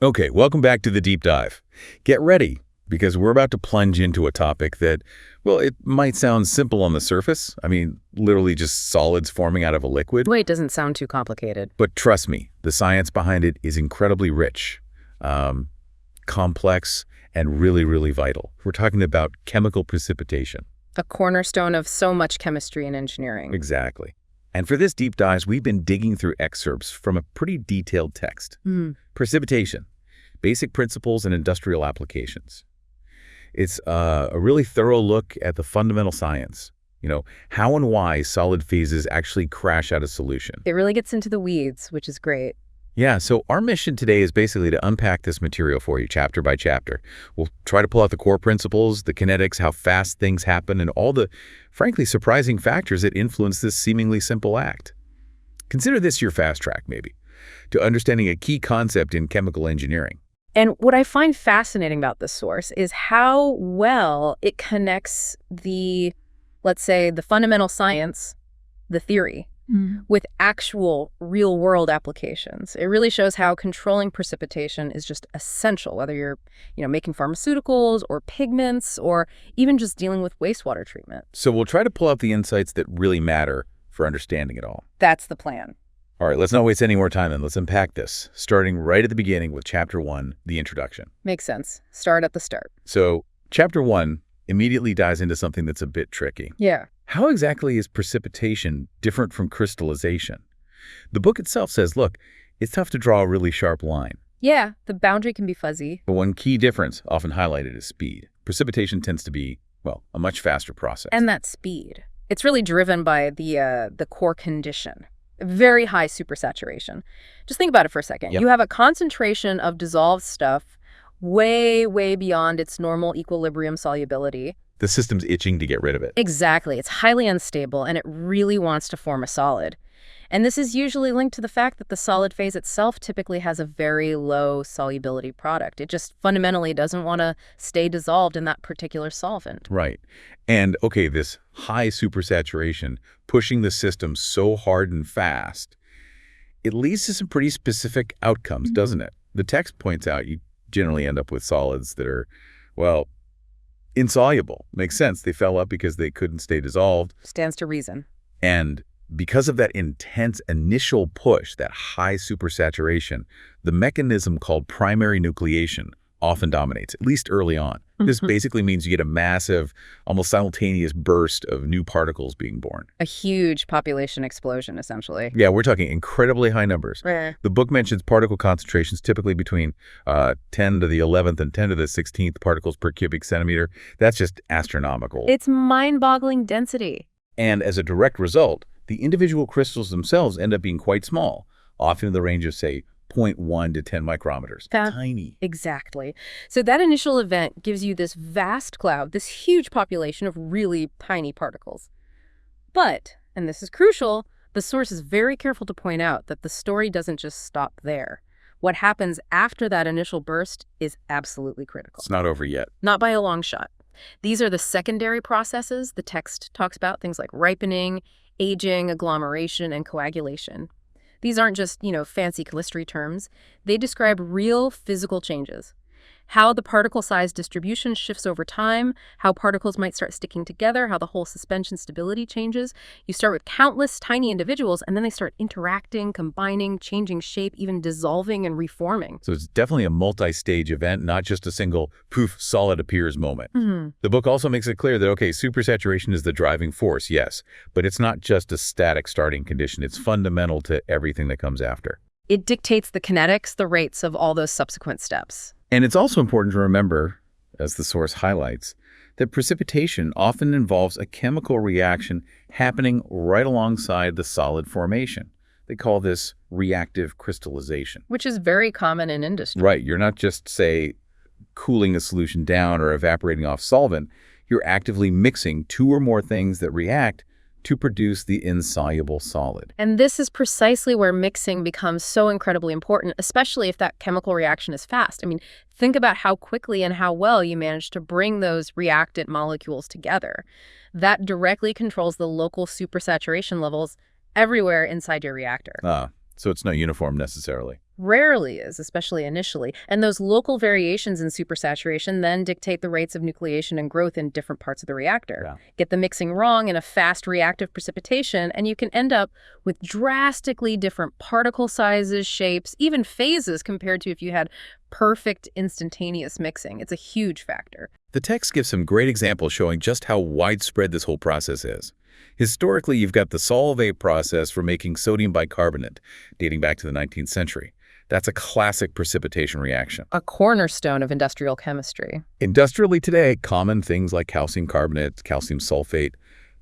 Okay, welcome back to the deep dive. Get ready, because we're about to plunge into a topic that, well, it might sound simple on the surface. I mean, literally just solids forming out of a liquid. Wait, doesn't sound too complicated. But trust me, the science behind it is incredibly rich, complex, and really, really vital. We're talking about chemical precipitation. A cornerstone of so much chemistry and engineering. Exactly. And for this deep dive, we've been digging through excerpts from a pretty detailed text. Precipitation, Basic Principles and Industrial Applications. It's a really thorough look at the fundamental science. How and why solid phases actually crash out of solution. It really gets into the weeds, which is great. Yeah, so our mission today is basically to unpack this material for you chapter by chapter. We'll try to pull out the core principles, the kinetics, how fast things happen, and all the, frankly, surprising factors that influence this seemingly simple act. Consider this your fast track, maybe, to understanding a key concept in chemical engineering. And what I find fascinating about this source is how well it connects the, let's say, the fundamental science, the theory, with actual real-world applications. It really shows how controlling precipitation is just essential, whether you're, making pharmaceuticals or pigments or even just dealing with wastewater treatment. So we'll try to pull out the insights that really matter for understanding it all. That's the plan. All right, let's not waste any more time and let's unpack this, starting right at the beginning with Chapter 1, the introduction. Makes sense. Start at the start. So Chapter 1 immediately dives into something that's a bit tricky. Yeah. How exactly is precipitation different from crystallization? The book itself says, look, it's tough to draw a really sharp line. Yeah, the boundary can be fuzzy. But one key difference, often highlighted, is speed. Precipitation tends to be, well, a much faster process. And that speed. It's really driven by the core condition. Very high supersaturation. Just think about it for a second. Yep. You have a concentration of dissolved stuff way, way beyond its normal equilibrium solubility. The system's itching to get rid of it. Exactly. It's highly unstable, and it really wants to form a solid. And this is usually linked to the fact that the solid phase itself typically has a very low solubility product. It just fundamentally doesn't want to stay dissolved in that particular solvent. Right. And, okay, this high supersaturation, pushing the system so hard and fast, it leads to some pretty specific outcomes, doesn't it? The text points out you generally end up with solids that are, well, insoluble. Makes sense. They fell up because they couldn't stay dissolved. Stands to reason. And because of that intense initial push, that high supersaturation, the mechanism called primary nucleation often dominates, at least early on. This basically means you get a massive, almost simultaneous burst of new particles being born. A huge population explosion, essentially. Yeah, we're talking incredibly high numbers. Right. The book mentions particle concentrations typically between 10 to the 11th and 10 to the 16th particles per cubic centimeter. That's just astronomical. It's mind-boggling density. And as a direct result, the individual crystals themselves end up being quite small, often in the range of, say, 0.1 to 10 micrometers. Tiny. Exactly. So that initial event gives you this vast cloud, this huge population of really tiny particles. But, and this is crucial, the source is very careful to point out that the story doesn't just stop there. What happens after that initial burst is absolutely critical. It's not over yet. Not by a long shot. These are the secondary processes the text talks about, things like ripening, aging, agglomeration, and coagulation. These aren't just, fancy chemistry terms. They describe real physical changes. How the particle size distribution shifts over time, how particles might start sticking together, how the whole suspension stability changes. You start with countless tiny individuals, and then they start interacting, combining, changing shape, even dissolving and reforming. So it's definitely a multi-stage event, not just a single poof, solid appears moment. The book also makes it clear that, okay, supersaturation is the driving force, yes, but it's not just a static starting condition. It's fundamental to everything that comes after. It dictates the kinetics, the rates of all those subsequent steps. And it's also important to remember, as the source highlights, that precipitation often involves a chemical reaction happening right alongside the solid formation. They call this reactive crystallization. Which is very common in industry. Right. You're not just, say, cooling a solution down or evaporating off solvent. You're actively mixing two or more things that react to produce the insoluble solid. And this is precisely where mixing becomes so incredibly important, especially if that chemical reaction is fast. I mean, think about how quickly and how well you manage to bring those reactant molecules together. That directly controls the local supersaturation levels everywhere inside your reactor. So it's not uniform necessarily. Rarely is, especially initially. And those local variations in supersaturation then dictate the rates of nucleation and growth in different parts of the reactor. Yeah. Get the mixing wrong in a fast reactive precipitation, and you can end up with drastically different particle sizes, shapes, even phases compared to if you had perfect instantaneous mixing. It's a huge factor. The text gives some great examples showing just how widespread this whole process is. Historically, you've got the solvate process for making sodium bicarbonate, dating back to the 19th century. That's a classic precipitation reaction. A cornerstone of industrial chemistry. Industrially today, common things like calcium carbonate, calcium sulfate,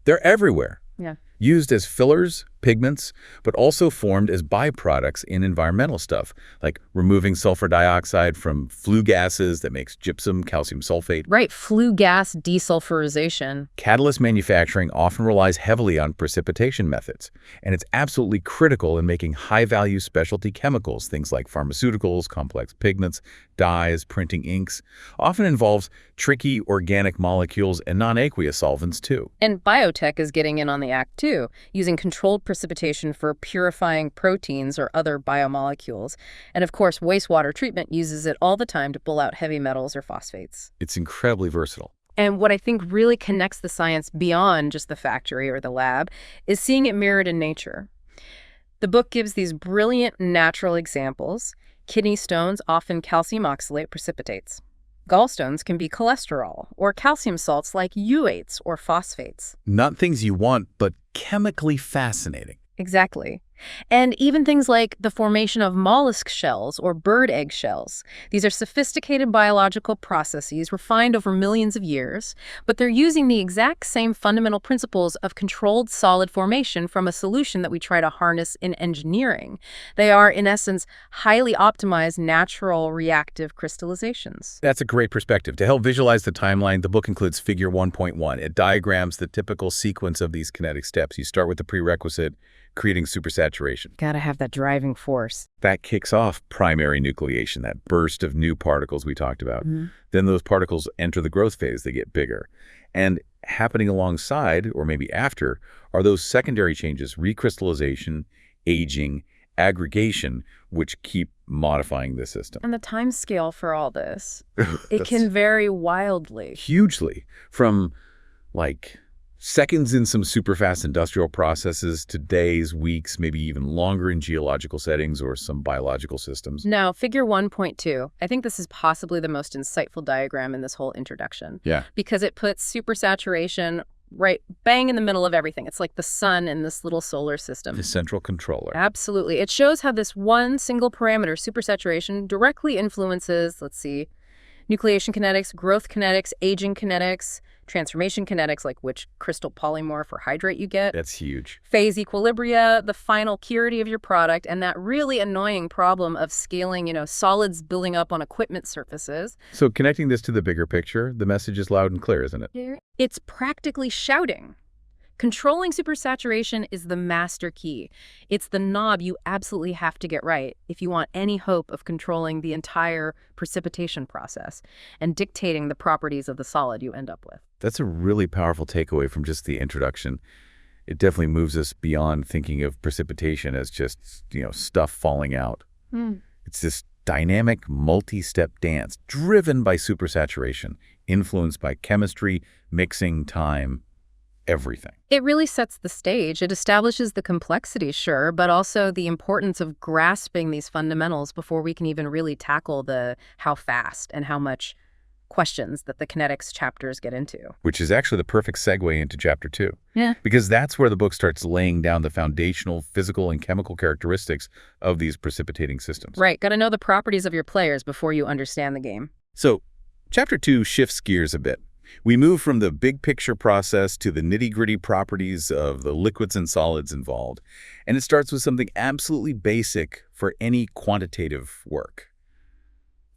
they're everywhere. Yeah. Used as fillers, pigments, but also formed as byproducts in environmental stuff, like removing sulfur dioxide from flue gases that makes gypsum, calcium sulfate. Right, flue gas desulfurization. Catalyst manufacturing often relies heavily on precipitation methods, and it's absolutely critical in making high-value specialty chemicals, things like pharmaceuticals, complex pigments, dyes, printing inks. Often involves tricky organic molecules and non-aqueous solvents, too. And biotech is getting in on the act, too, using controlled precipitation for purifying proteins or other biomolecules. And of course, wastewater treatment uses it all the time to pull out heavy metals or phosphates. It's incredibly versatile. And what I think really connects the science beyond just the factory or the lab is seeing it mirrored in nature. The book gives these brilliant natural examples. Kidney stones often calcium oxalate precipitates. Gallstones can be cholesterol or calcium salts like uates or phosphates. Not things you want, but chemically fascinating. Exactly. And even things like the formation of mollusk shells or bird egg shells. These are sophisticated biological processes refined over millions of years, but they're using the exact same fundamental principles of controlled solid formation from a solution that we try to harness in engineering. They are, in essence, highly optimized natural reactive crystallizations. That's a great perspective. To help visualize the timeline, the book includes Figure 1.1. It diagrams the typical sequence of these kinetic steps. You start with the prerequisite, creating supersaturation. Gotta have that driving force. That kicks off primary nucleation, that burst of new particles we talked about. Then those particles enter the growth phase, they get bigger. And happening alongside, or maybe after, are those secondary changes, recrystallization, aging, aggregation, which keep modifying the system. And the time scale for all this, it can vary wildly. Hugely. From, like, seconds in some super fast industrial processes to days, weeks, maybe even longer in geological settings or some biological systems. Now, figure 1.2, I think this is possibly the most insightful diagram in this whole introduction. Yeah. Because it puts supersaturation right bang in the middle of everything. It's like the sun in this little solar system. The central controller. Absolutely. It shows how this one single parameter, supersaturation, directly influences, let's see, nucleation kinetics, growth kinetics, aging kinetics, transformation kinetics, like which crystal polymorph or hydrate you get. That's huge. Phase equilibria, the final purity of your product, and that really annoying problem of scaling, solids building up on equipment surfaces. So connecting this to the bigger picture, the message is loud and clear, isn't it? It's practically shouting. Controlling supersaturation is the master key. It's the knob you absolutely have to get right if you want any hope of controlling the entire precipitation process and dictating the properties of the solid you end up with. That's a really powerful takeaway from just the introduction. It definitely moves us beyond thinking of precipitation as just, stuff falling out. It's this dynamic, multi-step dance driven by supersaturation, influenced by chemistry, mixing, time, everything. It really sets the stage. It establishes the complexity, sure, but also the importance of grasping these fundamentals before we can even really tackle the how fast and how much questions that the kinetics chapters get into. Which is actually the perfect segue into chapter 2. Yeah. Because that's where the book starts laying down the foundational physical and chemical characteristics of these precipitating systems. Right. Got to know the properties of your players before you understand the game. So, chapter 2 shifts gears a bit. We move from the big picture process to the nitty-gritty properties of the liquids and solids involved. And it starts with something absolutely basic for any quantitative work.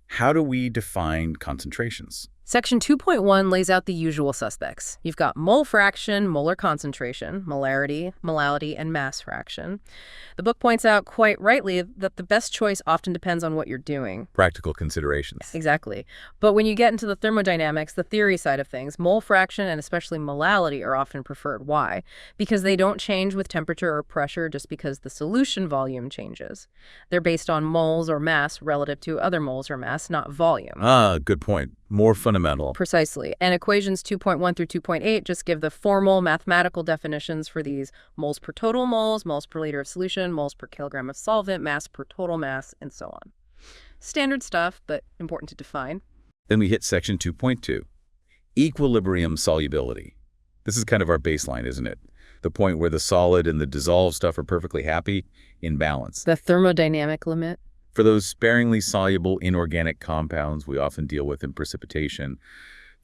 How do we define concentrations? Section 2.1 lays out the usual suspects. You've got mole fraction, molar concentration, molarity, molality, and mass fraction. The book points out quite rightly that the best choice often depends on what you're doing. Practical considerations. Exactly. But when you get into the thermodynamics, the theory side of things, mole fraction and especially molality are often preferred. Why? Because they don't change with temperature or pressure just because the solution volume changes. They're based on moles or mass relative to other moles or mass, not volume. Ah, good point. More fundamental. Precisely. And equations 2.1 through 2.8 just give the formal mathematical definitions for these: moles per total moles, moles per liter of solution, moles per kilogram of solvent, mass per total mass, and so on. Standard stuff, but important to define. Then we hit section 2.2, equilibrium solubility. This is kind of our baseline, isn't it? The point where the solid and the dissolved stuff are perfectly happy, in balance. The thermodynamic limit. For those sparingly soluble inorganic compounds we often deal with in precipitation,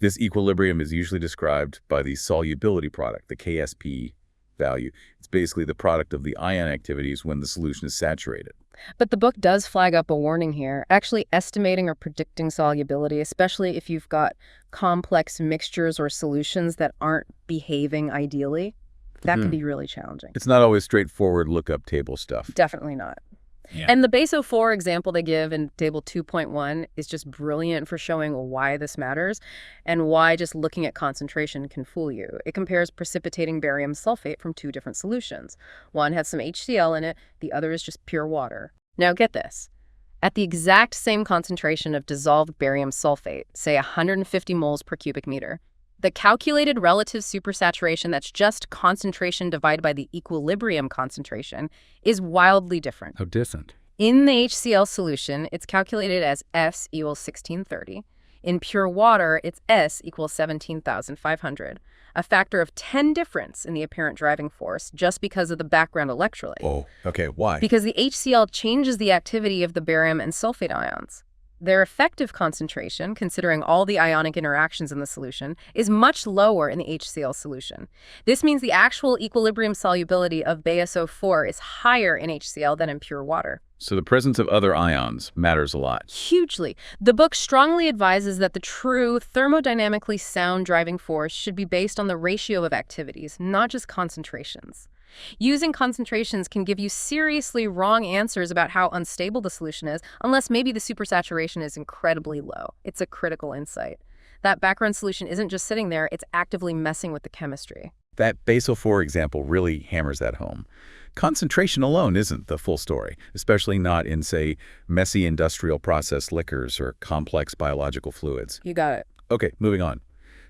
this equilibrium is usually described by the solubility product, the KSP value. It's basically the product of the ion activities when the solution is saturated. But the book does flag up a warning here. Actually estimating or predicting solubility, especially if you've got complex mixtures or solutions that aren't behaving ideally, that can be really challenging. It's not always straightforward lookup table stuff. Definitely not. Yeah. And the BASO 4 example they give in table 2.1 is just brilliant for showing why this matters and why just looking at concentration can fool you. It compares precipitating barium sulfate from two different solutions. One has some HCl in it, the other is just pure water. Now get this. At the exact same concentration of dissolved barium sulfate, say 150 moles per cubic meter, the calculated relative supersaturation, that's just concentration divided by the equilibrium concentration, is wildly different. How different? In the HCl solution, it's calculated as S equals 1630. In pure water, it's S equals 17,500, a factor of 10 difference in the apparent driving force just because of the background electrolyte. Oh, okay. Why? Because the HCl changes the activity of the barium and sulfate ions. Their effective concentration, considering all the ionic interactions in the solution, is much lower in the HCl solution. This means the actual equilibrium solubility of BaSO4 is higher in HCl than in pure water. So the presence of other ions matters a lot. Hugely. The book strongly advises that the true thermodynamically sound driving force should be based on the ratio of activities, not just concentrations. Using concentrations can give you seriously wrong answers about how unstable the solution is, unless maybe the supersaturation is incredibly low. It's a critical insight. That background solution isn't just sitting there, it's actively messing with the chemistry. That BaSO 4 example really hammers that home. Concentration alone isn't the full story, especially not in, say, messy industrial process liquors or complex biological fluids. You got it. Okay, moving on.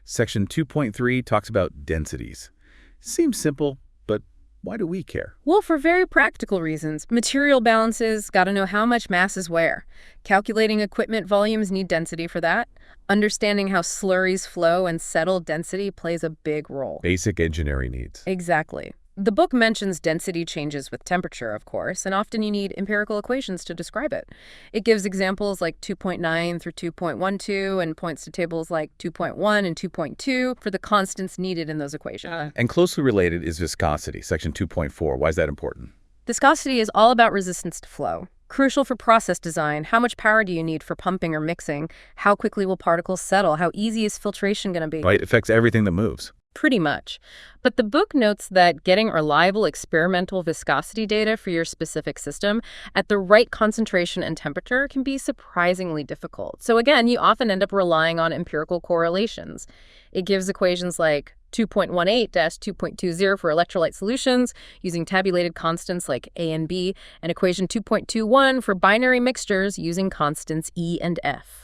Section 2.3 talks about densities. Seems simple, but why do we care? Well, for very practical reasons. Material balances, gotta know how much mass is where. Calculating equipment volumes need density for that. Understanding how slurries flow and settle density plays a big role. Basic engineering needs. Exactly. The book mentions density changes with temperature, of course, and often you need empirical equations to describe it. It gives examples like 2.9 through 2.12 and points to tables like 2.1 and 2.2 for the constants needed in those equations. And closely related is viscosity, section 2.4. Why is that important? Viscosity is all about resistance to flow. Crucial for process design. How much power do you need for pumping or mixing? How quickly will particles settle? How easy is filtration going to be? Right, it affects everything that moves. Pretty much. But the book notes that getting reliable experimental viscosity data for your specific system at the right concentration and temperature can be surprisingly difficult. So again, you often end up relying on empirical correlations. It gives equations like 2.18-2.20 for electrolyte solutions using tabulated constants like A and B, and equation 2.21 for binary mixtures using constants E and F.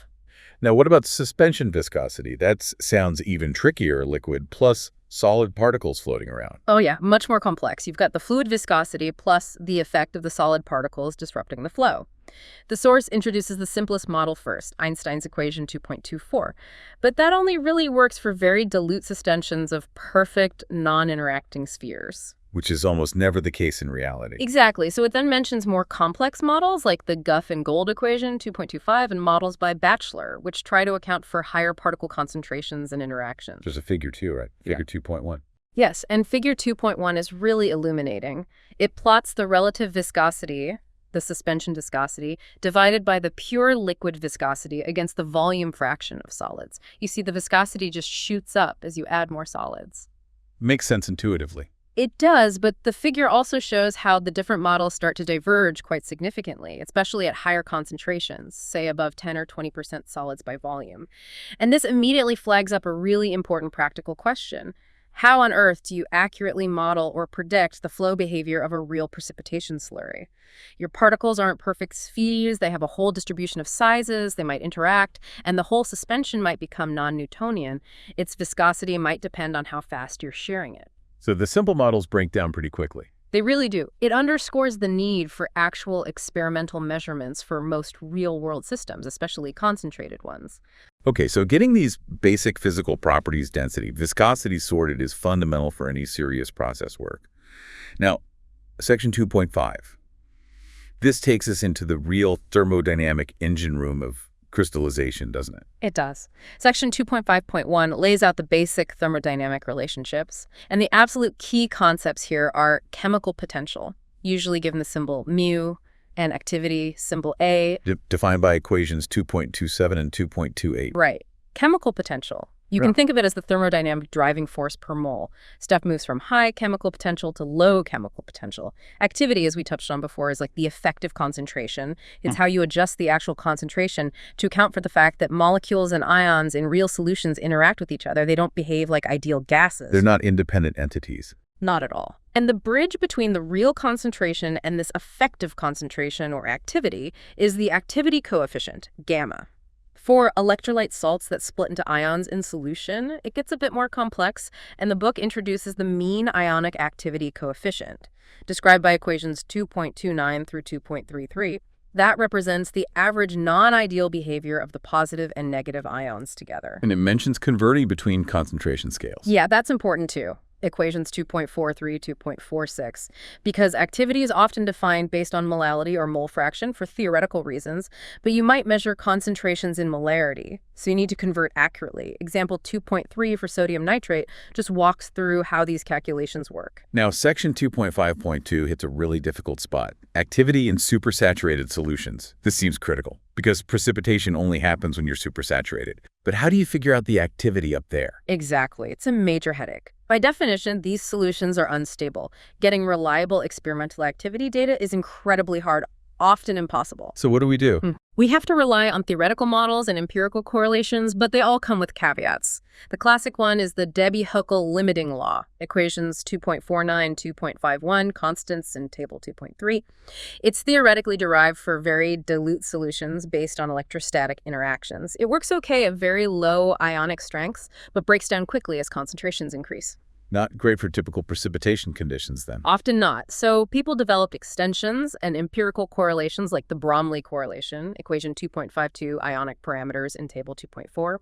Now, what about suspension viscosity? That sounds even trickier, liquid plus solid particles floating around. Oh yeah, much more complex. You've got the fluid viscosity plus the effect of the solid particles disrupting the flow. The source introduces the simplest model first, Einstein's equation 2.24. But that only really works for very dilute suspensions of perfect, non-interacting spheres. Which is almost never the case in reality. Exactly. So it then mentions more complex models like the Guff and Gold equation 2.25 and models by Batchelor, which try to account for higher particle concentrations and interactions. There's a figure 2, right? Figure 2.1. Yes, and figure 2.1 is really illuminating. It plots the relative viscosity the suspension viscosity, divided by the pure liquid viscosity against the volume fraction of solids. You see, the viscosity just shoots up as you add more solids. Makes sense intuitively. It does, but the figure also shows how the different models start to diverge quite significantly, especially at higher concentrations, say above 10 or 20% solids by volume. And this immediately flags up a really important practical question. How on earth do you accurately model or predict the flow behavior of a real precipitation slurry? Your particles aren't perfect spheres, they have a whole distribution of sizes, they might interact, and the whole suspension might become non-Newtonian. Its viscosity might depend on how fast you're shearing it. So the simple models break down pretty quickly. They really do. It underscores the need for actual experimental measurements for most real-world systems, especially concentrated ones. Okay, so getting these basic physical properties, density, viscosity sorted is fundamental for any serious process work. Now, section 2.5. This takes us into the real thermodynamic engine room of crystallization, doesn't it? It does. Section 2.5.1 lays out the basic thermodynamic relationships, and the absolute key concepts here are chemical potential, usually given the symbol mu, and activity, symbol A. Defined by equations 2.27 and 2.28. Right. Chemical potential. You can think of it as the thermodynamic driving force per mole. Stuff moves from high chemical potential to low chemical potential. Activity, as we touched on before, is like the effective concentration. It's how you adjust the actual concentration to account for the fact that molecules and ions in real solutions interact with each other. They don't behave like ideal gases. They're not independent entities. Not at all. And the bridge between the real concentration and this effective concentration or activity is the activity coefficient, gamma. For electrolyte salts that split into ions in solution, it gets a bit more complex, and the book introduces the mean ionic activity coefficient, described by equations 2.29 through 2.33. That represents the average non-ideal behavior of the positive and negative ions together. And it mentions converting between concentration scales. Yeah, that's important too. Equations 2.43, 2.46, because activity is often defined based on molality or mole fraction for theoretical reasons, but you might measure concentrations in molarity, so you need to convert accurately. Example 2.3 for sodium nitrate just walks through how these calculations work. Now, section 2.5.2 hits a really difficult spot. Activity in supersaturated solutions. This seems critical, because precipitation only happens when you're supersaturated. But how do you figure out the activity up there? Exactly. It's a major headache. By definition, these solutions are unstable. Getting reliable experimental activity data is incredibly hard, often impossible. So what do we do? We have to rely on theoretical models and empirical correlations, but they all come with caveats. The classic one is the Debye-Huckel limiting law, equations 2.49, 2.51, constants in table 2.3. It's theoretically derived for very dilute solutions based on electrostatic interactions. It works okay at very low ionic strengths, but breaks down quickly as concentrations increase. Not great for typical precipitation conditions, then. Often not. So people developed extensions and empirical correlations like the Bromley correlation, equation 2.52 ionic parameters in table 2.4.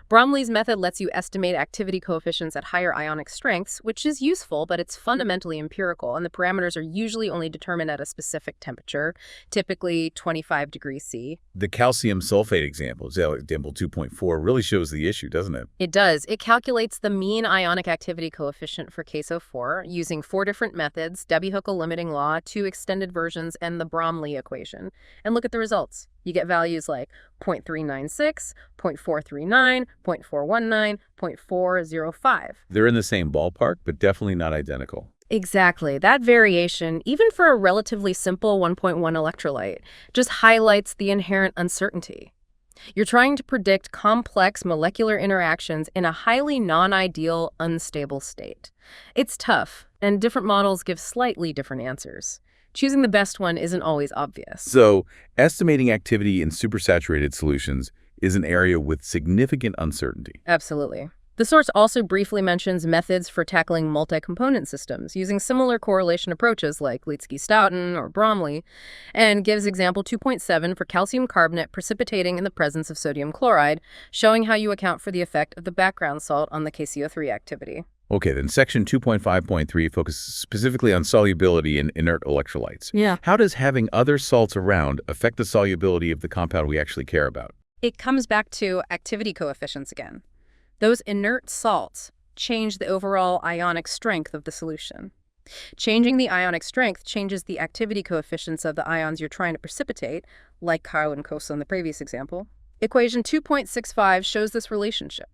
Bromley's method lets you estimate activity coefficients at higher ionic strengths, which is useful, but it's fundamentally empirical, and the parameters are usually only determined at a specific temperature, typically 25 degrees C. The calcium sulfate example 2.4, really shows the issue, doesn't it? It does. It calculates the mean ionic activity coefficient for CaSO4 using 4 different methods, Debye-Huckel limiting law, 2 extended versions, and the Bromley equation. And look at the results. You get values like 0.396, 0.439, 0.419, 0.405. They're in the same ballpark, but definitely not identical. Exactly. That variation, even for a relatively simple 1.1 electrolyte, just highlights the inherent uncertainty. You're trying to predict complex molecular interactions in a highly non-ideal, unstable state. It's tough, and different models give slightly different answers. Choosing the best one isn't always obvious. So, estimating activity in supersaturated solutions is an area with significant uncertainty. Absolutely. The source also briefly mentions methods for tackling multi-component systems using similar correlation approaches like Litsky-Stoughton or Bromley, and gives example 2.7 for calcium carbonate precipitating in the presence of sodium chloride, showing how you account for the effect of the background salt on the KCO3 activity. Okay, then section 2.5.3 focuses specifically on solubility in inert electrolytes. Yeah. How does having other salts around affect the solubility of the compound we actually care about? It comes back to activity coefficients again. Those inert salts change the overall ionic strength of the solution. Changing the ionic strength changes the activity coefficients of the ions you're trying to precipitate, like Kao and Kosa in the previous example. Equation 2.65 shows this relationship.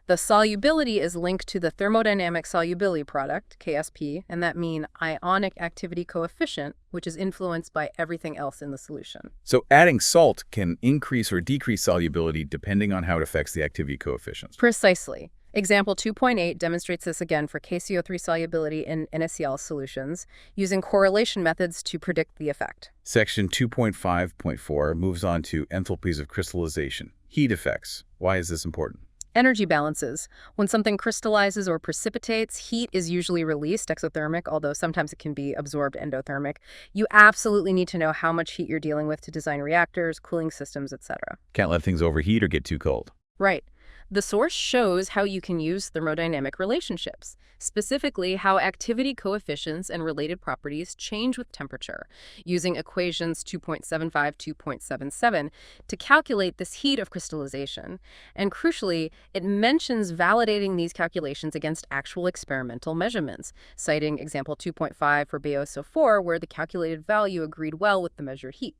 The solubility is linked to the thermodynamic solubility product, KSP, and that mean ionic activity coefficient, which is influenced by everything else in the solution. So adding salt can increase or decrease solubility depending on how it affects the activity coefficients. Precisely. Example 2.8 demonstrates this again for KCO3 solubility in NaCl solutions, using correlation methods to predict the effect. Section 2.5.4 moves on to enthalpies of crystallization, heat effects. Why is this important? Energy balances. When something crystallizes or precipitates, heat is usually released exothermic, although sometimes it can be absorbed endothermic. You absolutely need to know how much heat you're dealing with to design reactors, cooling systems, etc. Can't let things overheat or get too cold. Right. The source shows how you can use thermodynamic relationships, specifically how activity coefficients and related properties change with temperature, using equations 2.75, 2.77 to calculate this heat of crystallization. And crucially, it mentions validating these calculations against actual experimental measurements, citing example 2.5 for BaSO4, where the calculated value agreed well with the measured heat.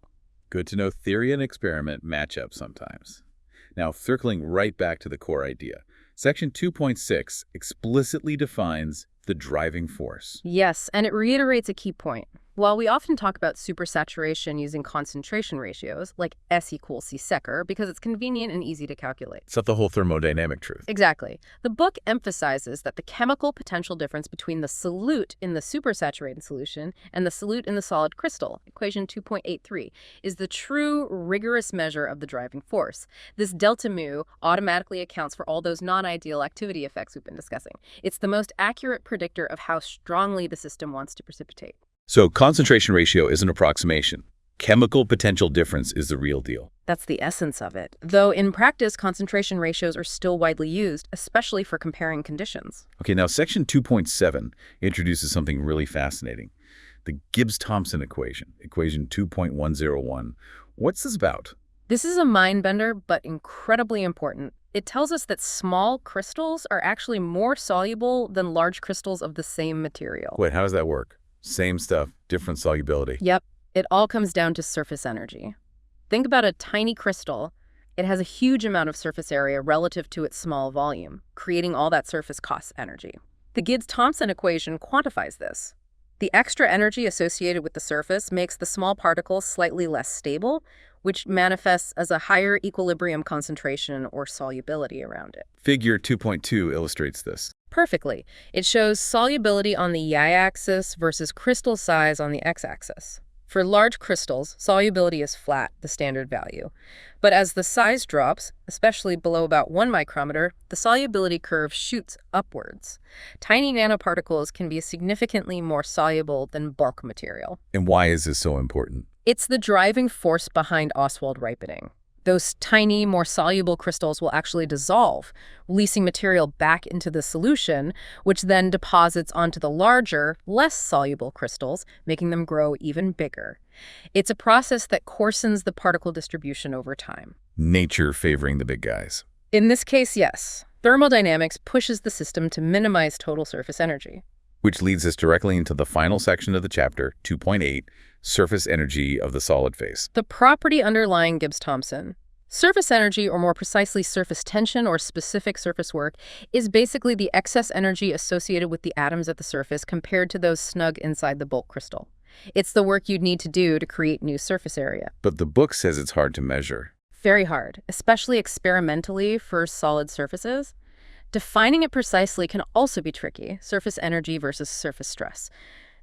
Good to know theory and experiment match up sometimes. Now, circling right back to the core idea, Section 2.6 explicitly defines the driving force. Yes, and it reiterates a key point. While we often talk about supersaturation using concentration ratios, like S equals C secker, because it's convenient and easy to calculate. It's not the whole thermodynamic truth. Exactly. The book emphasizes that the chemical potential difference between the solute in the supersaturated solution and the solute in the solid crystal, equation 2.83, is the true, rigorous measure of the driving force. This delta mu automatically accounts for all those non-ideal activity effects we've been discussing. It's the most accurate predictor of how strongly the system wants to precipitate. So concentration ratio is an approximation. Chemical potential difference is the real deal. That's the essence of it. Though in practice, concentration ratios are still widely used, especially for comparing conditions. Okay, now Section 2.7 introduces something really fascinating. The Gibbs-Thompson equation, equation 2.101. What's this about? This is a mind-bender, but incredibly important. It tells us that small crystals are actually more soluble than large crystals of the same material. Wait, how does that work? Same stuff, different solubility. Yep. It all comes down to surface energy. Think about a tiny crystal. It has a huge amount of surface area relative to its small volume, creating all that surface cost energy. The Gibbs-Thompson equation quantifies this. The extra energy associated with the surface makes the small particles slightly less stable, which manifests as a higher equilibrium concentration or solubility around it. Figure 2.2 illustrates this. Perfectly. It shows solubility on the y-axis versus crystal size on the x-axis. For large crystals, solubility is flat, the standard value. But as the size drops, especially below about 1 micrometer, the solubility curve shoots upwards. Tiny nanoparticles can be significantly more soluble than bulk material. And why is this so important? It's the driving force behind Ostwald ripening. Those tiny, more soluble crystals will actually dissolve, releasing material back into the solution, which then deposits onto the larger, less soluble crystals, making them grow even bigger. It's a process that coarsens the particle distribution over time. Nature favoring the big guys. In this case, yes. Thermodynamics pushes the system to minimize total surface energy. Which leads us directly into the final section of the chapter, 2.8, surface energy of the solid phase. The property underlying Gibbs-Thompson. Surface energy, or more precisely surface tension or specific surface work, is basically the excess energy associated with the atoms at the surface compared to those snug inside the bulk crystal. It's the work you'd need to do to create new surface area. But the book says it's hard to measure. Very hard, especially experimentally for solid surfaces. Defining it precisely can also be tricky, surface energy versus surface stress.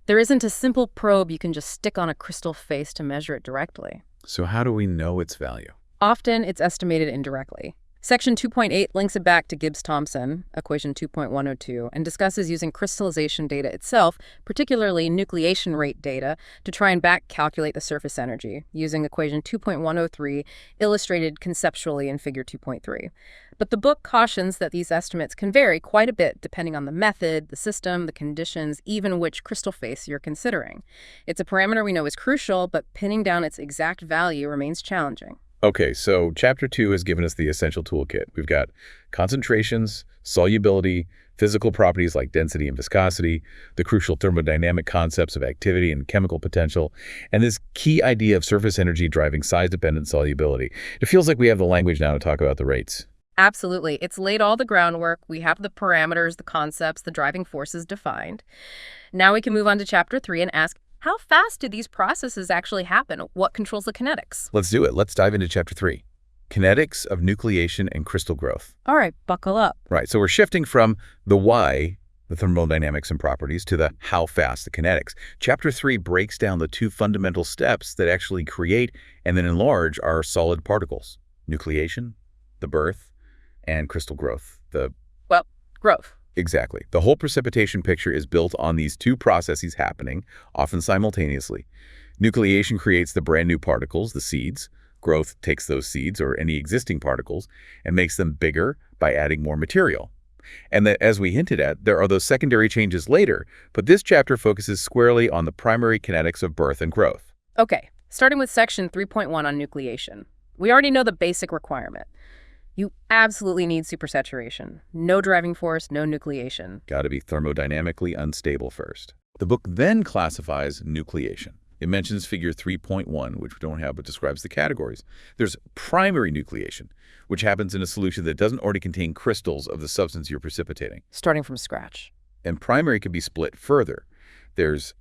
There isn't a simple probe you can just stick on a crystal face to measure it directly. So how do we know its value? Often, it's estimated indirectly. Section 2.8 links it back to Gibbs-Thompson, equation 2.102, and discusses using crystallization data itself, particularly nucleation rate data, to try and back-calculate the surface energy, using equation 2.103, illustrated conceptually in figure 2.3. But the book cautions that these estimates can vary quite a bit depending on the method, the system, the conditions, even which crystal face you're considering. It's a parameter we know is crucial, but pinning down its exact value remains challenging. Okay, so Chapter 2 has given us the essential toolkit. We've got concentrations, solubility, Physical properties like density and viscosity, the crucial thermodynamic concepts of activity and chemical potential, and this key idea of surface energy driving size-dependent solubility. It feels like we have the language now to talk about the rates. Absolutely. It's laid all the groundwork. We have the parameters, the concepts, the driving forces defined. Now we can move on to Chapter 3 and ask, how fast do these processes actually happen? What controls the kinetics? Let's do it. Let's dive into Chapter 3. Kinetics of nucleation and crystal growth. All right, buckle up. Right, so we're shifting from the why, the thermodynamics and properties, to the how fast, the kinetics. Chapter 3 breaks down the two fundamental steps that actually create and then enlarge our solid particles. Nucleation, the birth, and crystal growth, Well, growth. Exactly. The whole precipitation picture is built on these two processes happening, often simultaneously. Nucleation creates the brand new particles, the seeds. Growth takes those seeds, or any existing particles, and makes them bigger by adding more material. And that, as we hinted at, there are those secondary changes later, but this chapter focuses squarely on the primary kinetics of birth and growth. Okay, starting with section 3.1 on nucleation. We already know the basic requirement. You absolutely need supersaturation. No driving force, no nucleation. Got to be thermodynamically unstable first. The book then classifies nucleation. It mentions figure 3.1, which we don't have, but describes the categories. There's primary nucleation, which happens in a solution that doesn't already contain crystals of the substance you're precipitating. Starting from scratch. And primary can be split further. There's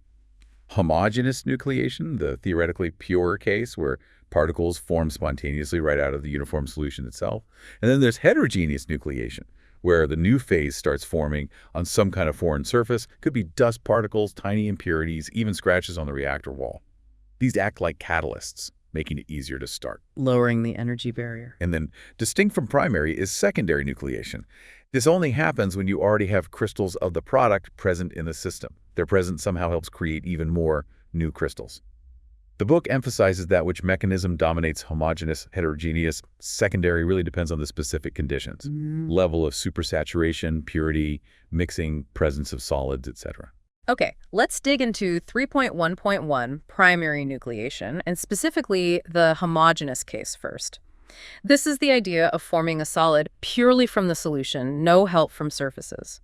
homogeneous nucleation, the theoretically pure case where particles form spontaneously right out of the uniform solution itself. And then there's heterogeneous nucleation, where the new phase starts forming on some kind of foreign surface. Could be dust particles, tiny impurities, even scratches on the reactor wall. These act like catalysts, making it easier to start. Lowering the energy barrier. And then, distinct from primary, is secondary nucleation. This only happens when you already have crystals of the product present in the system. Their presence somehow helps create even more new crystals. The book emphasizes that which mechanism dominates homogeneous, heterogeneous. Secondary really depends on the specific conditions. Level of supersaturation, purity, mixing, presence of solids, etc. Okay, let's dig into 3.1.1, primary nucleation, and specifically the homogeneous case first. This is the idea of forming a solid purely from the solution, no help from surfaces.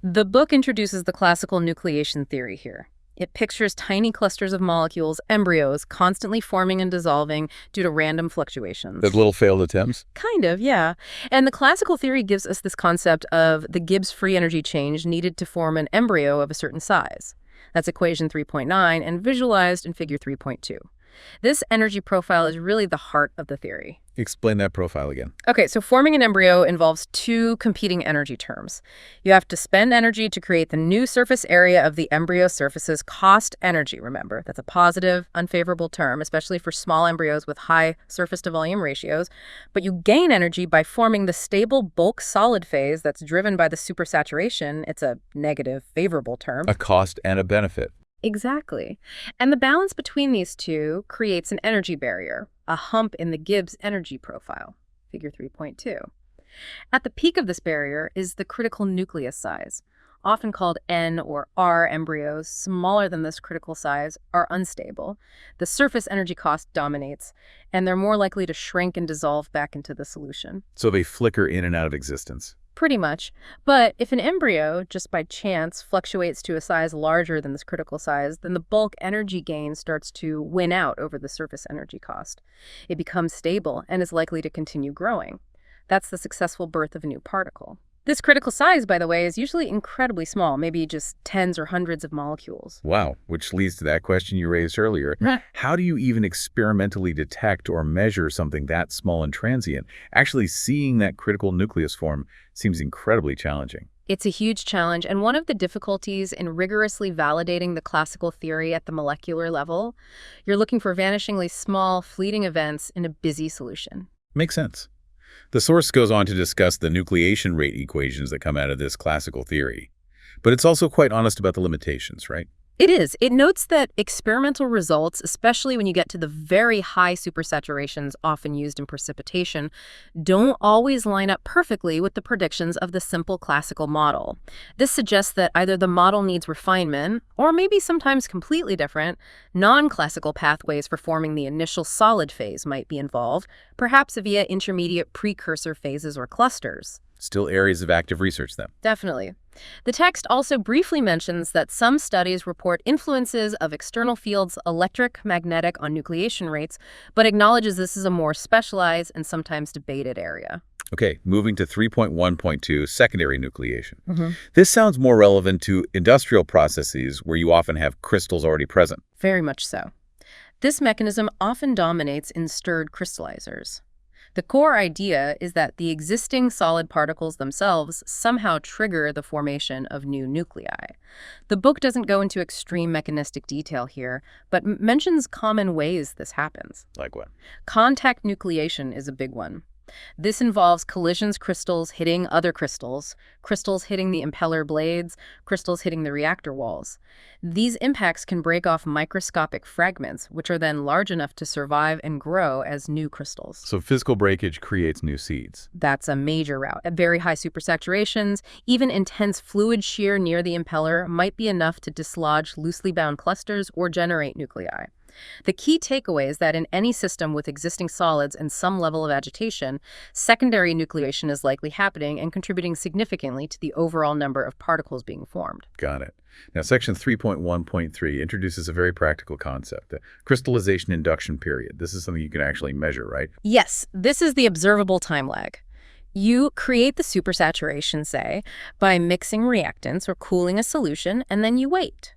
The book introduces the classical nucleation theory here. It pictures tiny clusters of molecules, embryos, constantly forming and dissolving due to random fluctuations. Those little failed attempts? Kind of, yeah. And the classical theory gives us this concept of the Gibbs free energy change needed to form an embryo of a certain size. That's equation 3.9 and visualized in figure 3.2. This energy profile is really the heart of the theory. Explain that profile again. Okay, so forming an embryo involves two competing energy terms. You have to spend energy to create the new surface area of the embryo surface's cost energy, remember. That's a positive, unfavorable term, especially for small embryos with high surface-to-volume ratios. But you gain energy by forming the stable bulk solid phase that's driven by the supersaturation. It's a negative, favorable term. A cost and a benefit. Exactly. And the balance between these two creates an energy barrier, a hump in the Gibbs energy profile, figure 3.2. At the peak of this barrier is the critical nucleus size. Often called N or R embryos, smaller than this critical size, are unstable. The surface energy cost dominates, and they're more likely to shrink and dissolve back into the solution. So they flicker in and out of existence. Pretty much. But if an embryo, just by chance, fluctuates to a size larger than this critical size, then the bulk energy gain starts to win out over the surface energy cost. It becomes stable and is likely to continue growing. That's the successful birth of a new particle. This critical size, by the way, is usually incredibly small, maybe just tens or hundreds of molecules. Wow, which leads to that question you raised earlier. How do you even experimentally detect or measure something that small and transient? Actually seeing that critical nucleus form seems incredibly challenging. It's a huge challenge, and one of the difficulties in rigorously validating the classical theory at the molecular level, you're looking for vanishingly small, fleeting events in a busy solution. Makes sense. The source goes on to discuss the nucleation rate equations that come out of this classical theory. But it's also quite honest about the limitations, right? It is. It notes that experimental results, especially when you get to the very high supersaturations often used in precipitation, don't always line up perfectly with the predictions of the simple classical model. This suggests that either the model needs refinement, or maybe sometimes completely different, non-classical pathways for forming the initial solid phase might be involved, perhaps via intermediate precursor phases or clusters. Still areas of active research, then. Definitely. The text also briefly mentions that some studies report influences of external fields, electric, magnetic, on nucleation rates, but acknowledges this is a more specialized and sometimes debated area. Okay, moving to 3.1.2, secondary nucleation. This sounds more relevant to industrial processes where you often have crystals already present. Very much so. This mechanism often dominates in stirred crystallizers. The core idea is that the existing solid particles themselves somehow trigger the formation of new nuclei. The book doesn't go into extreme mechanistic detail here, but mentions common ways this happens. Like what? Contact nucleation is a big one. This involves collisions crystals hitting other crystals, crystals hitting the impeller blades, crystals hitting the reactor walls. These impacts can break off microscopic fragments, which are then large enough to survive and grow as new crystals. So physical breakage creates new seeds. That's a major route. At very high supersaturations, even intense fluid shear near the impeller might be enough to dislodge loosely bound clusters or generate nuclei. The key takeaway is that in any system with existing solids and some level of agitation, secondary nucleation is likely happening and contributing significantly to the overall number of particles being formed. Got it. Now, section 3.1.3 introduces a very practical concept, the crystallization induction period. This is something you can actually measure, right? Yes, this is the observable time lag. You create the supersaturation, say, by mixing reactants or cooling a solution, and then you wait.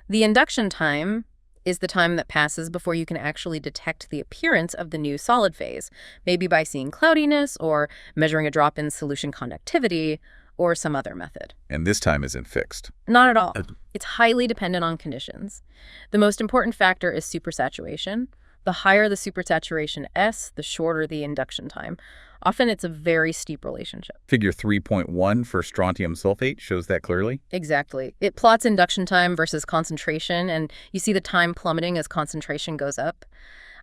The induction time is the time that passes before you can actually detect the appearance of the new solid phase, maybe by seeing cloudiness or measuring a drop in solution conductivity or some other method. And this time isn't fixed. Not at all. It's highly dependent on conditions. The most important factor is supersaturation. The higher the supersaturation S, the shorter the induction time. Often it's a very steep relationship. Figure 3.1 for strontium sulfate shows that clearly. Exactly. It plots induction time versus concentration, and you see the time plummeting as concentration goes up.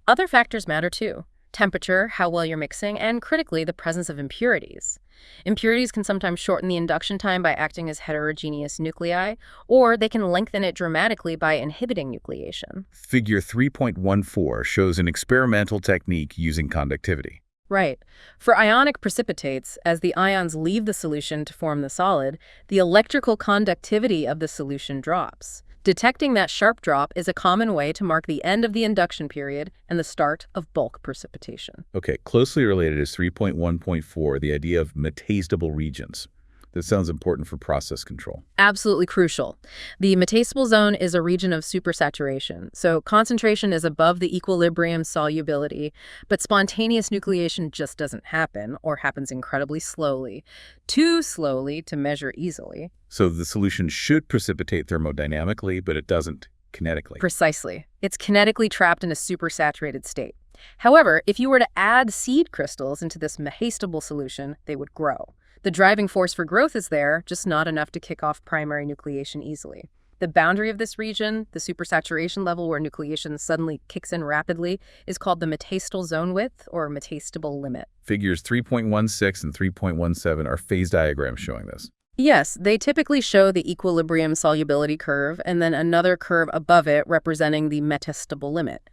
Other factors matter too. Temperature, how well you're mixing, and critically, the presence of impurities. Impurities can sometimes shorten the induction time by acting as heterogeneous nuclei, or they can lengthen it dramatically by inhibiting nucleation. Figure 3.14 shows an experimental technique using conductivity. Right. For ionic precipitates, as the ions leave the solution to form the solid, the electrical conductivity of the solution drops. Detecting that sharp drop is a common way to mark the end of the induction period and the start of bulk precipitation. Okay, closely related is 3.1.4, the idea of metastable regions. This sounds important for process control. Absolutely crucial. The metastable zone is a region of supersaturation, so concentration is above the equilibrium solubility, but spontaneous nucleation just doesn't happen, or happens incredibly slowly. Too slowly to measure easily. So the solution should precipitate thermodynamically, but it doesn't kinetically. Precisely. It's kinetically trapped in a supersaturated state. However, if you were to add seed crystals into this metastable solution, they would grow. The driving force for growth is there, just not enough to kick off primary nucleation easily. The boundary of this region, the supersaturation level where nucleation suddenly kicks in rapidly, is called the metastable zone width, or metastable limit. Figures 3.16 and 3.17 are phase diagrams showing this. Yes, they typically show the equilibrium solubility curve and then another curve above it representing the metastable limit.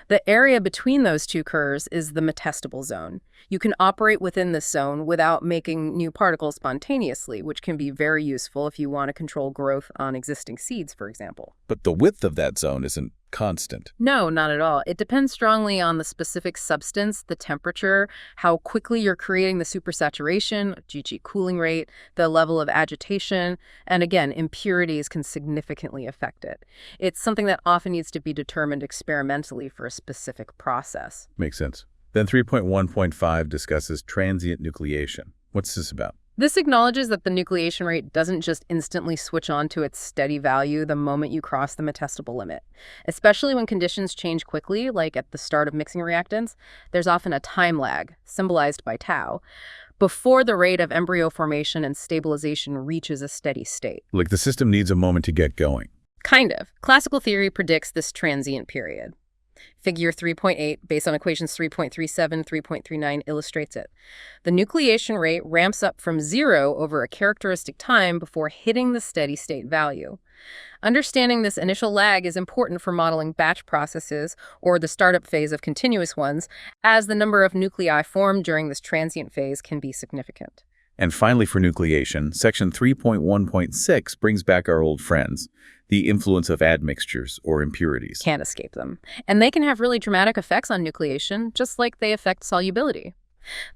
The area between those two curves is the metastable zone. You can operate within this zone without making new particles spontaneously, which can be very useful if you want to control growth on existing seeds, for example. But the width of that zone isn't constant. No, not at all. It depends strongly on the specific substance, the temperature, how quickly you're creating the supersaturation, GG cooling rate, the level of agitation, and again, impurities can significantly affect it. It's something that often needs to be determined experimentally for a specific process. Makes sense. Then 3.1.5 discusses transient nucleation. What's this about? This acknowledges that the nucleation rate doesn't just instantly switch on to its steady value the moment you cross the metastable limit. Especially when conditions change quickly, like at the start of mixing reactants, there's often a time lag, symbolized by tau, before the rate of embryo formation and stabilization reaches a steady state. Like the system needs a moment to get going. Kind of. Classical theory predicts this transient period. Figure 3.8, based on equations 3.37, 3.39, illustrates it. The nucleation rate ramps up from 0 over a characteristic time before hitting the steady-state value. Understanding this initial lag is important for modeling batch processes or the startup phase of continuous ones, as the number of nuclei formed during this transient phase can be significant. And finally, for nucleation, section 3.1.6 brings back our old friends, the influence of admixtures or impurities. Can't escape them. And they can have really dramatic effects on nucleation, just like they affect solubility.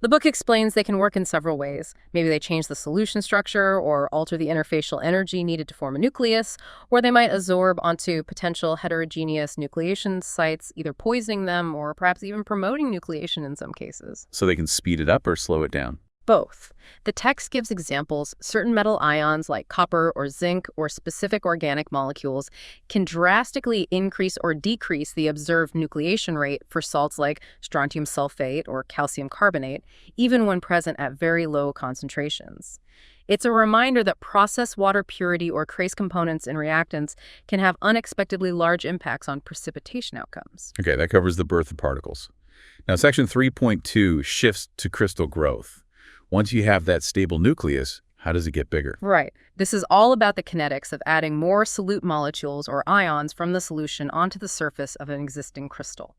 The book explains they can work in several ways. Maybe they change the solution structure or alter the interfacial energy needed to form a nucleus, or they might adsorb onto potential heterogeneous nucleation sites, either poisoning them or perhaps even promoting nucleation in some cases. So they can speed it up or slow it down. Both. The text gives examples. Certain metal ions like copper or zinc or specific organic molecules can drastically increase or decrease the observed nucleation rate for salts like strontium sulfate or calcium carbonate, even when present at very low concentrations. It's a reminder that process water purity or trace components in reactants can have unexpectedly large impacts on precipitation outcomes. Okay, that covers the birth of particles. Now, section 3.2 shifts to crystal growth. Once you have that stable nucleus, how does it get bigger? Right. This is all about the kinetics of adding more solute molecules or ions from the solution onto the surface of an existing crystal.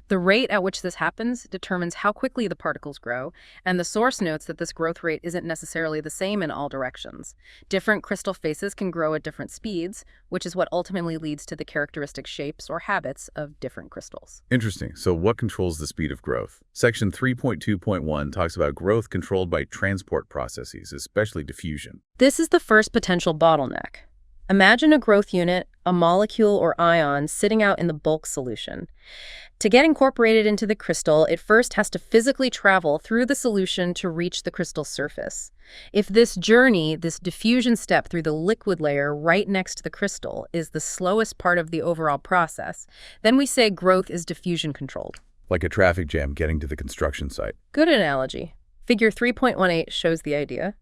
The rate at which this happens determines how quickly the particles grow, and the source notes that this growth rate isn't necessarily the same in all directions. Different crystal faces can grow at different speeds, which is what ultimately leads to the characteristic shapes or habits of different crystals. Interesting. So what controls the speed of growth? Section 3.2.1 talks about growth controlled by transport processes, especially diffusion. This is the first potential bottleneck. Imagine a growth unit, a molecule or ion sitting out in the bulk solution. To get incorporated into the crystal, it first has to physically travel through the solution to reach the crystal surface. If this journey, this diffusion step through the liquid layer right next to the crystal, is the slowest part of the overall process, then we say growth is diffusion controlled. Like a traffic jam getting to the construction site. Good analogy. Figure 3.18 shows the idea.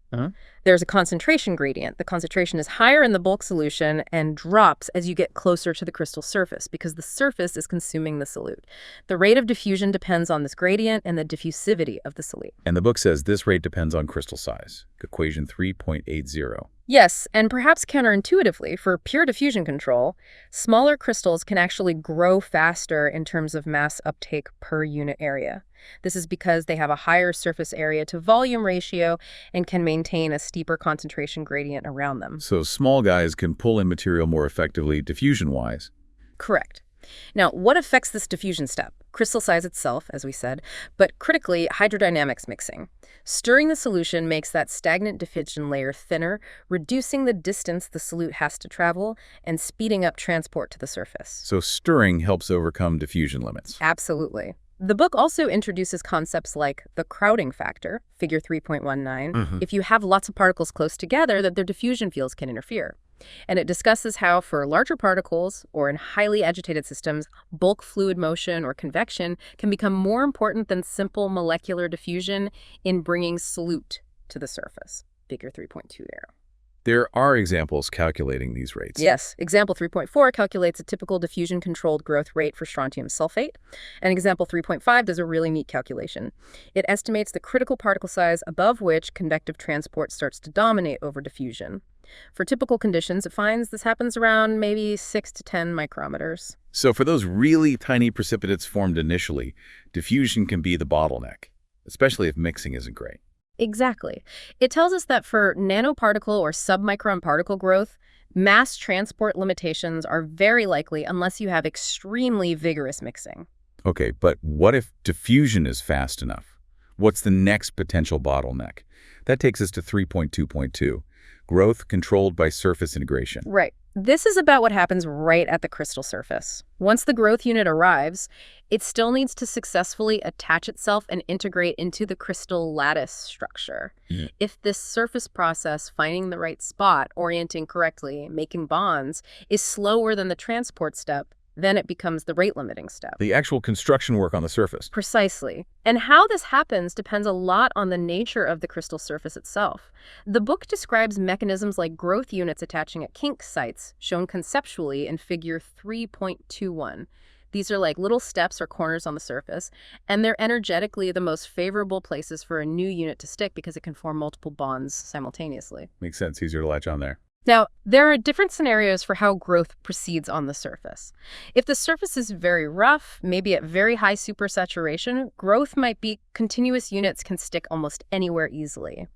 There's a concentration gradient. The concentration is higher in the bulk solution and drops as you get closer to the crystal surface because the surface is consuming the solute. The rate of diffusion depends on this gradient and the diffusivity of the solute. And the book says this rate depends on crystal size. Equation 3.80. Yes, and perhaps counterintuitively, for pure diffusion control, smaller crystals can actually grow faster in terms of mass uptake per unit area. This is because they have a higher surface area to volume ratio and can maintain a steeper concentration gradient around them. So small guys can pull in material more effectively diffusion-wise. Correct. Now, what affects this diffusion step? Crystal size itself, as we said, but critically, hydrodynamics mixing. Stirring the solution makes that stagnant diffusion layer thinner, reducing the distance the solute has to travel and speeding up transport to the surface. So stirring helps overcome diffusion limits. Absolutely. The book also introduces concepts like the crowding factor, figure 3.19. If you have lots of particles close together, that their diffusion fields can interfere. And it discusses how for larger particles or in highly agitated systems, bulk fluid motion or convection can become more important than simple molecular diffusion in bringing solute to the surface. Figure 3.2 there. There are examples calculating these rates. Yes. Example 3.4 calculates a typical diffusion-controlled growth rate for strontium sulfate. And example 3.5 does a really neat calculation. It estimates the critical particle size above which convective transport starts to dominate over diffusion. For typical conditions, it finds this happens around maybe 6 to 10 micrometers. So for those really tiny precipitates formed initially, diffusion can be the bottleneck, especially if mixing isn't great. Exactly. It tells us that for nanoparticle or submicron particle growth, mass transport limitations are very likely unless you have extremely vigorous mixing. Okay, but what if diffusion is fast enough? What's the next potential bottleneck? That takes us to 3.2.2, growth controlled by surface integration. Right. This is about what happens right at the crystal surface. Once the growth unit arrives, it still needs to successfully attach itself and integrate into the crystal lattice structure. If this surface process, finding the right spot, orienting correctly, making bonds, is slower than the transport step, Then it becomes the rate-limiting step. The actual construction work on the surface. Precisely. And how this happens depends a lot on the nature of the crystal surface itself. The book describes mechanisms like growth units attaching at kink sites, shown conceptually in figure 3.21. These are like little steps or corners on the surface, and they're energetically the most favorable places for a new unit to stick because it can form multiple bonds simultaneously. Makes sense. Easier to latch on there. Now, there are different scenarios for how growth proceeds on the surface. If the surface is very rough, maybe at very high supersaturation, growth might be continuous units can stick almost anywhere easily.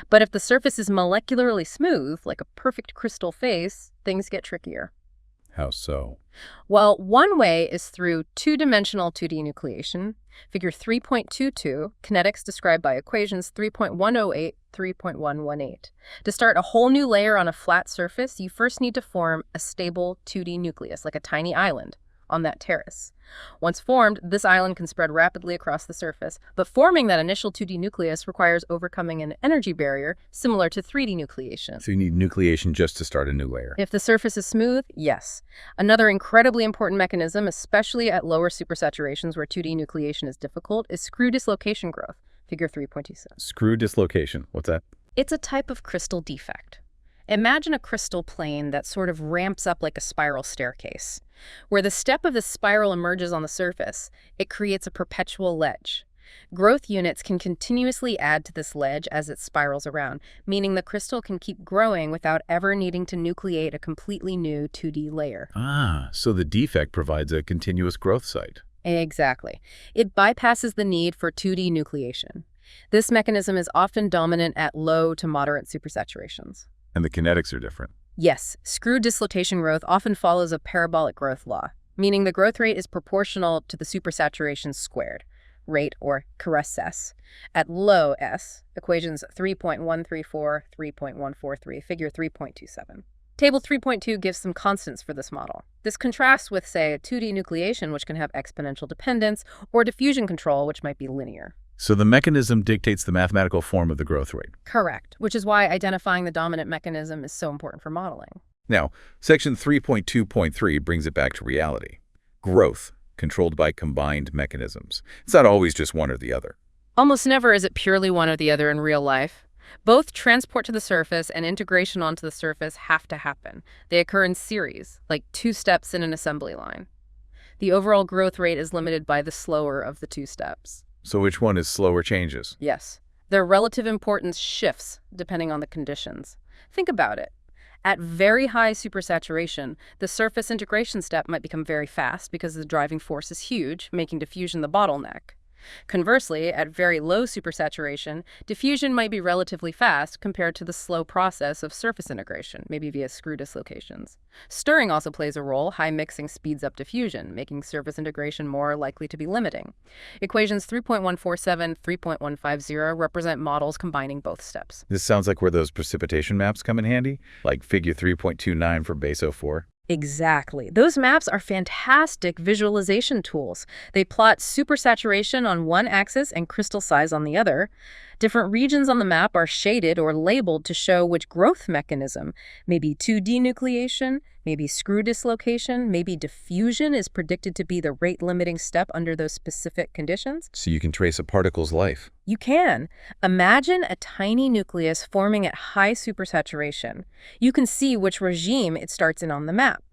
But if the surface is molecularly smooth, like a perfect crystal face, things get trickier. How so? Well, one way is through two-dimensional 2D nucleation, figure 3.22, kinetics described by equations 3.108, 3.118. To start a whole new layer on a flat surface, you first need to form a stable 2D nucleus, like a tiny island, on that terrace. Once formed, this island can spread rapidly across the surface, but forming that initial 2D nucleus requires overcoming an energy barrier similar to 3D nucleation. So you need nucleation just to start a new layer. If the surface is smooth, yes. Another incredibly important mechanism, especially at lower supersaturations where 2D nucleation is difficult, is screw dislocation growth, figure 3.27. Screw dislocation. What's that? It's a type of crystal defect. Imagine a crystal plane that sort of ramps up like a spiral staircase. Where the step of the spiral emerges on the surface, it creates a perpetual ledge. Growth units can continuously add to this ledge as it spirals around, meaning the crystal can keep growing without ever needing to nucleate a completely new 2D layer. Ah, so the defect provides a continuous growth site. Exactly. It bypasses the need for 2D nucleation. This mechanism is often dominant at low to moderate supersaturations. And the kinetics are different. Yes, screw dislocation growth often follows a parabolic growth law, meaning the growth rate is proportional to the supersaturation squared, rate or caress S. At low S, equations 3.134, 3.143, figure 3.27. Table 3.2 gives some constants for this model. This contrasts with, say, a 2D nucleation, which can have exponential dependence, or diffusion control, which might be linear. So the mechanism dictates the mathematical form of the growth rate. Correct, which is why identifying the dominant mechanism is so important for modeling. Now, section 3.2.3 brings it back to reality. Growth, controlled by combined mechanisms. It's not always just one or the other. Almost never is it purely one or the other in real life. Both transport to the surface and integration onto the surface have to happen. They occur in series, like two steps in an assembly line. The overall growth rate is limited by the slower of the two steps. So which one is slower changes? Yes. Their relative importance shifts depending on the conditions. Think about it. At very high supersaturation, the surface integration step might become very fast because the driving force is huge, making diffusion the bottleneck. Conversely, at very low supersaturation, diffusion might be relatively fast compared to the slow process of surface integration, maybe via screw dislocations. Stirring also plays a role. High mixing speeds up diffusion, making surface integration more likely to be limiting. Equations 3.147, 3.150 represent models combining both steps. This sounds like where those precipitation maps come in handy, like figure 3.29 for base 04. Exactly. Those maps are fantastic visualization tools. They plot supersaturation on one axis and crystal size on the other. Different regions on the map are shaded or labeled to show which growth mechanism, maybe 2D nucleation, maybe screw dislocation, maybe diffusion is predicted to be the rate-limiting step under those specific conditions. So you can trace a particle's life. You can. Imagine a tiny nucleus forming at high supersaturation. You can see which regime it starts in on the map.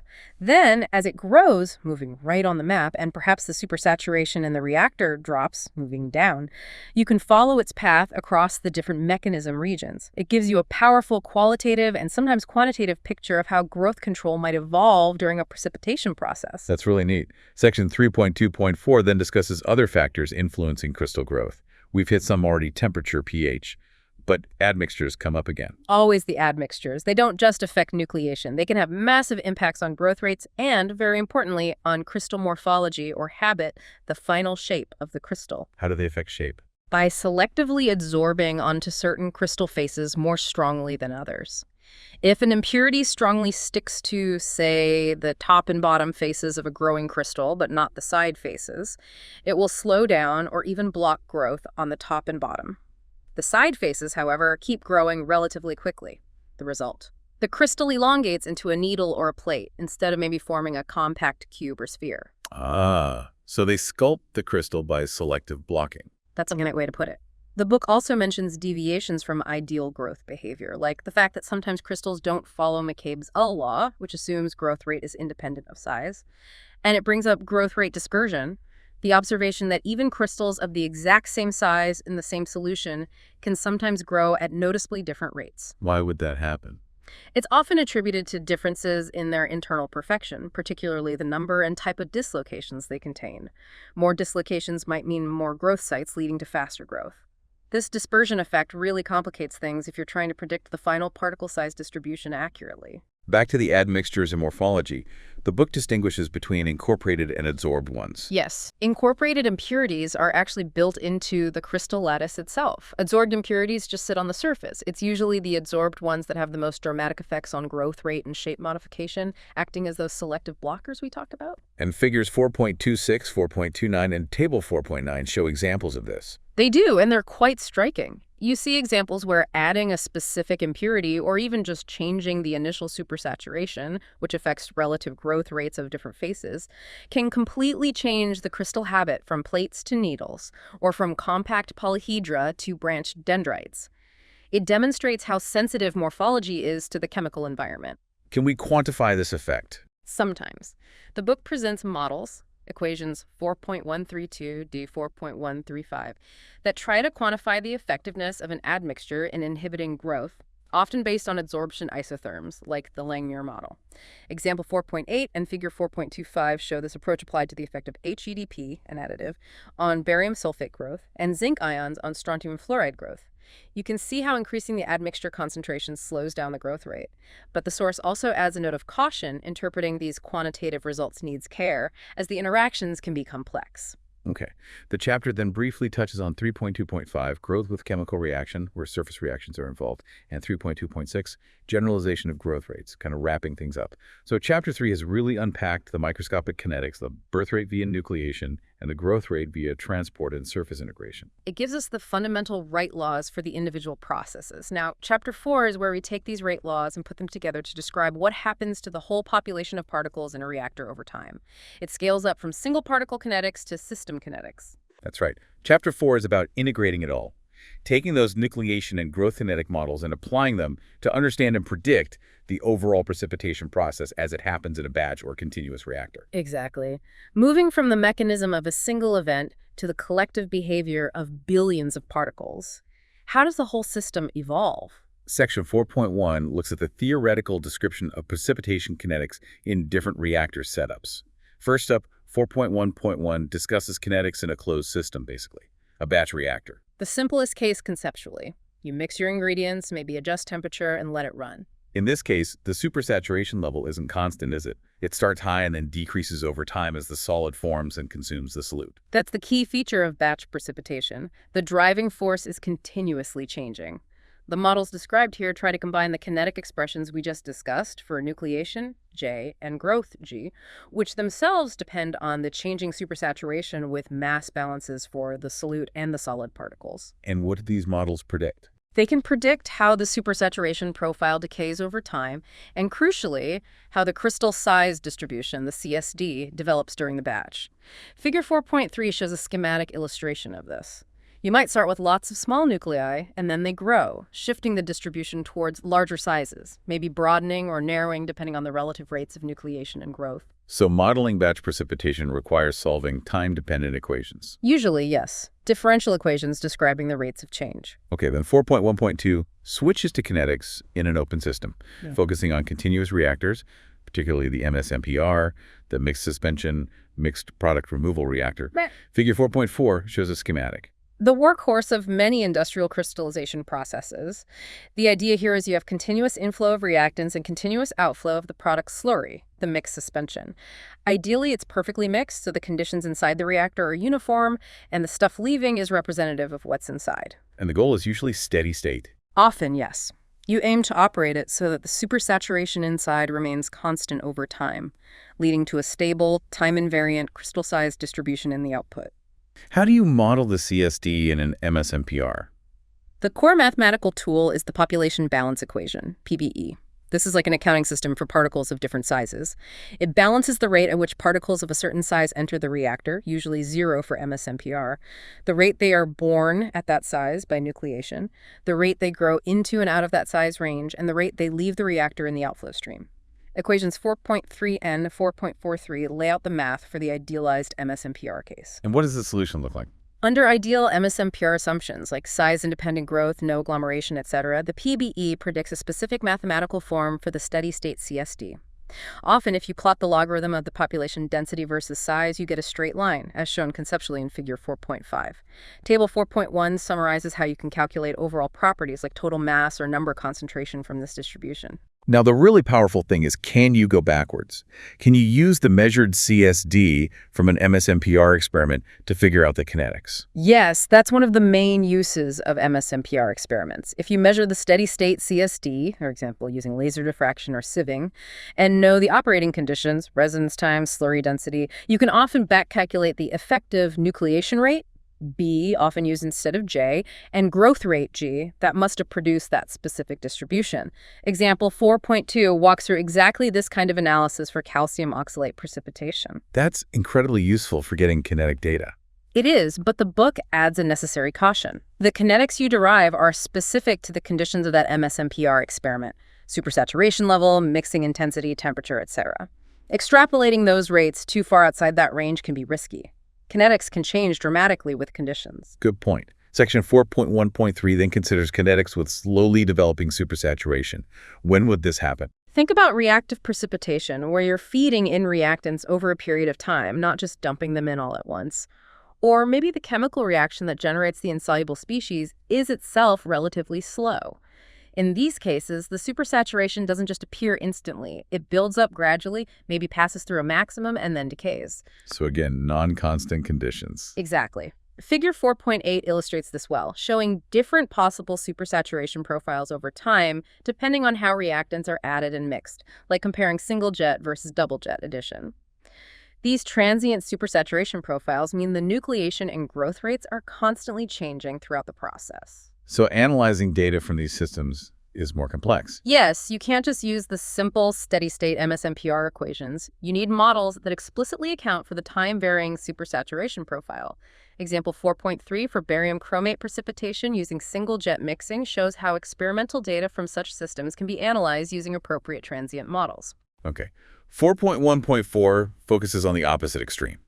Then, as it grows, moving right on the map, and perhaps the supersaturation in the reactor drops, moving down, you can follow its path across the different mechanism regions. It gives you a powerful qualitative and sometimes quantitative picture of how growth control might evolve during a precipitation process. That's really neat. Section 3.2.4 then discusses other factors influencing crystal growth. We've hit some already: temperature, pH. But admixtures come up again. Always the admixtures. They don't just affect nucleation. They can have massive impacts on growth rates and, very importantly, on crystal morphology or habit, the final shape of the crystal. How do they affect shape? By selectively adsorbing onto certain crystal faces more strongly than others. If an impurity strongly sticks to, say, the top and bottom faces of a growing crystal, but not the side faces, it will slow down or even block growth on the top and bottom. The side faces, however, keep growing relatively quickly. The result: The crystal elongates into a needle or a plate instead of maybe forming a compact cube or sphere. Ah, so they sculpt the crystal by selective blocking. That's a good way to put it. The book also mentions deviations from ideal growth behavior, like the fact that sometimes crystals don't follow McCabe's law, which assumes growth rate is independent of size. And it brings up growth rate dispersion, the observation that even crystals of the exact same size in the same solution can sometimes grow at noticeably different rates. Why would that happen? It's often attributed to differences in their internal perfection, particularly the number and type of dislocations they contain. More dislocations might mean more growth sites, leading to faster growth. This dispersion effect really complicates things if you're trying to predict the final particle size distribution accurately. Back to the admixtures and morphology, the book distinguishes between incorporated and adsorbed ones. Yes, incorporated impurities are actually built into the crystal lattice itself. Adsorbed impurities just sit on the surface. It's usually the adsorbed ones that have the most dramatic effects on growth rate and shape modification, acting as those selective blockers we talked about. And figures 4.26, 4.29, and table 4.9 show examples of this. They do, and they're quite striking. You see examples where adding a specific impurity or even just changing the initial supersaturation, which affects relative growth rates of different faces, can completely change the crystal habit from plates to needles, or from compact polyhedra to branched dendrites. It demonstrates how sensitive morphology is to the chemical environment. Can we quantify this effect? Sometimes. The book presents models, equations 4.132 d 4.135, that try to quantify the effectiveness of an admixture in inhibiting growth, often based on adsorption isotherms, like the Langmuir model. Example 4.8 and figure 4.25 show this approach applied to the effect of HEDP, an additive, on barium sulfate growth, and zinc ions on strontium fluoride growth. You can see how increasing the admixture concentration slows down the growth rate. But the source also adds a note of caution. Interpreting these quantitative results needs care, as the interactions can be complex. Okay. The chapter then briefly touches on 3.2.5, growth with chemical reaction, where surface reactions are involved, and 3.2.6, generalization of growth rates, kind of wrapping things up. So chapter 3 has really unpacked the microscopic kinetics, the birth rate via nucleation, and the growth rate via transport and surface integration. It gives us the fundamental rate laws for the individual processes. Now, chapter 4 is where we take these rate laws and put them together to describe what happens to the whole population of particles in a reactor over time. It scales up from single particle kinetics to system kinetics. That's right. Chapter 4 is about integrating it all, taking those nucleation and growth kinetic models and applying them to understand and predict the overall precipitation process as it happens in a batch or continuous reactor. Exactly. Moving from the mechanism of a single event to the collective behavior of billions of particles. How does the whole system evolve? Section 4.1 looks at the theoretical description of precipitation kinetics in different reactor setups. First up, 4.1.1 discusses kinetics in a closed system, basically, a batch reactor. The simplest case conceptually. You mix your ingredients, maybe adjust temperature, and let it run. In this case, the supersaturation level isn't constant, is it? It starts high and then decreases over time as the solid forms and consumes the solute. That's the key feature of batch precipitation. The driving force is continuously changing. The models described here try to combine the kinetic expressions we just discussed for nucleation, J, and growth, G, which themselves depend on the changing supersaturation with mass balances for the solute and the solid particles. And what do these models predict? They can predict how the supersaturation profile decays over time, and crucially, how the crystal size distribution, the CSD, develops during the batch. Figure 4.3 shows a schematic illustration of this. You might start with lots of small nuclei, and then they grow, shifting the distribution towards larger sizes, maybe broadening or narrowing depending on the relative rates of nucleation and growth. So modeling batch precipitation requires solving time-dependent equations. Usually, yes. Differential equations describing the rates of change. Okay, then 4.1.2 switches to kinetics in an open system, focusing on continuous reactors, particularly the MSMPR, the mixed suspension, mixed product removal reactor. Figure 4.4 shows a schematic. The workhorse of many industrial crystallization processes. The idea here is you have continuous inflow of reactants and continuous outflow of the product slurry, the mixed suspension. Ideally, it's perfectly mixed, so the conditions inside the reactor are uniform, and the stuff leaving is representative of what's inside. And the goal is usually steady state. Often, yes. You aim to operate it so that the supersaturation inside remains constant over time, leading to a stable, time-invariant crystal size distribution in the output. How do you model the CSD in an MSMPR? The core mathematical tool is the population balance equation, PBE. This is like an accounting system for particles of different sizes. It balances the rate at which particles of a certain size enter the reactor, usually 0 for MSMPR, the rate they are born at that size by nucleation, the rate they grow into and out of that size range, and the rate they leave the reactor in the outflow stream. Equations 4.3 and 4.43 lay out the math for the idealized MSMPR case. And what does the solution look like? Under ideal MSMPR assumptions, like size-independent growth, no agglomeration, etc., the PBE predicts a specific mathematical form for the steady-state CSD. Often, if you plot the logarithm of the population density versus size, you get a straight line, as shown conceptually in Figure 4.5. Table 4.1 summarizes how you can calculate overall properties like total mass or number concentration from this distribution. Now, the really powerful thing is, can you go backwards? Can you use the measured CSD from an MSMPR experiment to figure out the kinetics? Yes, that's one of the main uses of MSMPR experiments. If you measure the steady-state CSD, for example, using laser diffraction or sieving, and know the operating conditions, residence time, slurry density, you can often back-calculate the effective nucleation rate, B, often used instead of J, and growth rate, G, that must have produced that specific distribution. Example 4.2 walks through exactly this kind of analysis for calcium oxalate precipitation. That's incredibly useful for getting kinetic data. It is, but the book adds a necessary caution. The kinetics you derive are specific to the conditions of that MSMPR experiment: supersaturation level, mixing intensity, temperature, etc. Extrapolating those rates too far outside that range can be risky. Kinetics can change dramatically with conditions. Good point. Section 4.1.3 then considers kinetics with slowly developing supersaturation. When would this happen? Think about reactive precipitation, where you're feeding in reactants over a period of time, not just dumping them in all at once. Or maybe the chemical reaction that generates the insoluble species is itself relatively slow. In these cases, the supersaturation doesn't just appear instantly. It builds up gradually, maybe passes through a maximum, and then decays. So again, non-constant conditions. Exactly. Figure 4.8 illustrates this well, showing different possible supersaturation profiles over time depending on how reactants are added and mixed, like comparing single jet versus double jet addition. These transient supersaturation profiles mean the nucleation and growth rates are constantly changing throughout the process. So analyzing data from these systems is more complex. Yes, you can't just use the simple steady-state MSMPR equations. You need models that explicitly account for the time-varying supersaturation profile. Example 4.3 for barium chromate precipitation using single-jet mixing shows how experimental data from such systems can be analyzed using appropriate transient models. Okay. 4.1.4 focuses on the opposite extreme.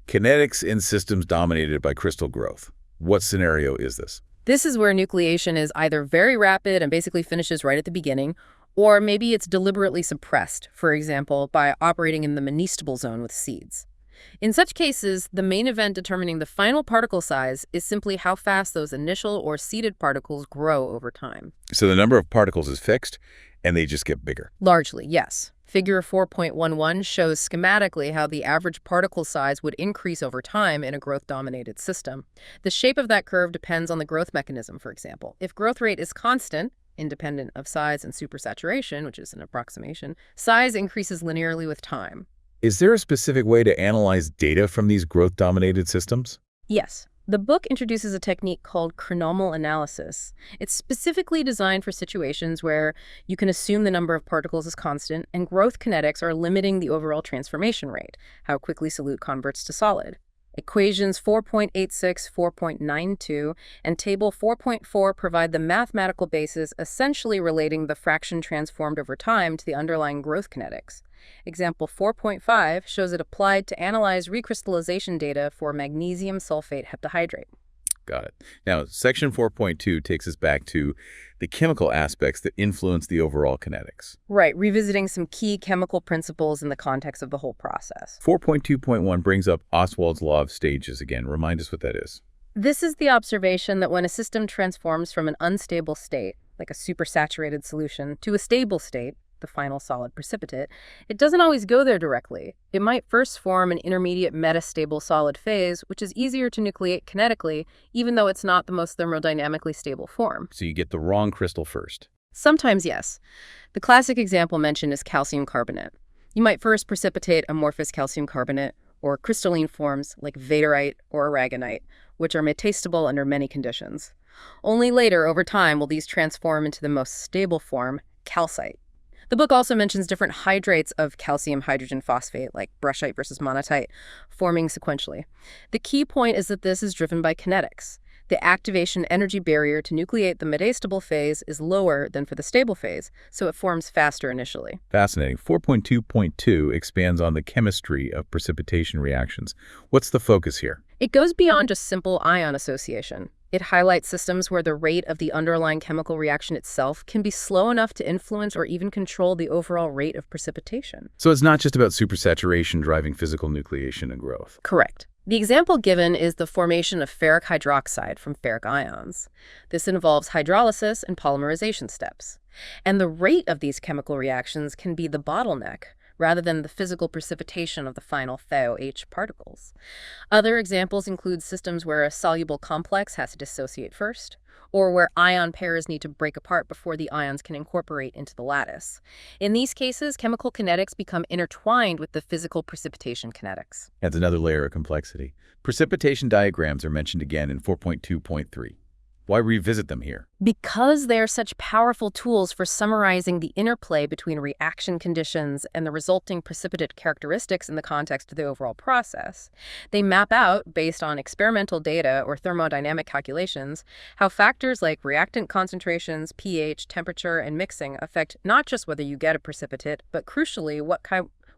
Kinetics in systems dominated by crystal growth. What scenario is this? This is where nucleation is either very rapid and basically finishes right at the beginning, or maybe it's deliberately suppressed, for example, by operating in the monistable zone with seeds. In such cases, the main event determining the final particle size is simply how fast those initial or seeded particles grow over time. So the number of particles is fixed, and they just get bigger. Largely, yes. Figure 4.11 shows schematically how the average particle size would increase over time in a growth-dominated system. The shape of that curve depends on the growth mechanism, for example. If growth rate is constant, independent of size and supersaturation, which is an approximation, size increases linearly with time. Is there a specific way to analyze data from these growth-dominated systems? Yes. The book introduces a technique called chronomal analysis. It's specifically designed for situations where you can assume the number of particles is constant and growth kinetics are limiting the overall transformation rate, how quickly solute converts to solid. Equations 4.86, 4.92, and Table 4.4 provide the mathematical basis essentially relating the fraction transformed over time to the underlying growth kinetics. Example 4.5 shows it applied to analyze recrystallization data for magnesium sulfate heptahydrate. Got it. Now, Section 4.2 takes us back to the chemical aspects that influence the overall kinetics. Right, revisiting some key chemical principles in the context of the whole process. 4.2.1 brings up Ostwald's law of stages again. Remind us what that is. This is the observation that when a system transforms from an unstable state, like a supersaturated solution, to a stable state, the final solid precipitate, it doesn't always go there directly. It might first form an intermediate metastable solid phase, which is easier to nucleate kinetically, even though it's not the most thermodynamically stable form. So you get the wrong crystal first. Sometimes, yes. The classic example mentioned is calcium carbonate. You might first precipitate amorphous calcium carbonate, or crystalline forms like vaterite or aragonite, which are metastable under many conditions. Only later, over time, will these transform into the most stable form, calcite. The book also mentions different hydrates of calcium hydrogen phosphate, like brushite versus monatite, forming sequentially. The key point is that this is driven by kinetics. The activation energy barrier to nucleate the metastable phase is lower than for the stable phase, so it forms faster initially. Fascinating. 4.2.2 expands on the chemistry of precipitation reactions. What's the focus here? It goes beyond just simple ion association. It highlights systems where the rate of the underlying chemical reaction itself can be slow enough to influence or even control the overall rate of precipitation. So it's not just about supersaturation driving physical nucleation and growth. Correct. The example given is the formation of ferric hydroxide from ferric ions. This involves hydrolysis and polymerization steps. And the rate of these chemical reactions can be the bottleneck, rather than the physical precipitation of the final ThOH particles. Other examples include systems where a soluble complex has to dissociate first, or where ion pairs need to break apart before the ions can incorporate into the lattice. In these cases, chemical kinetics become intertwined with the physical precipitation kinetics. Adds another layer of complexity. Precipitation diagrams are mentioned again in 4.2.3. Why revisit them here? Because they are such powerful tools for summarizing the interplay between reaction conditions and the resulting precipitate characteristics in the context of the overall process, they map out, based on experimental data or thermodynamic calculations, how factors like reactant concentrations, pH, temperature, and mixing affect not just whether you get a precipitate, but crucially,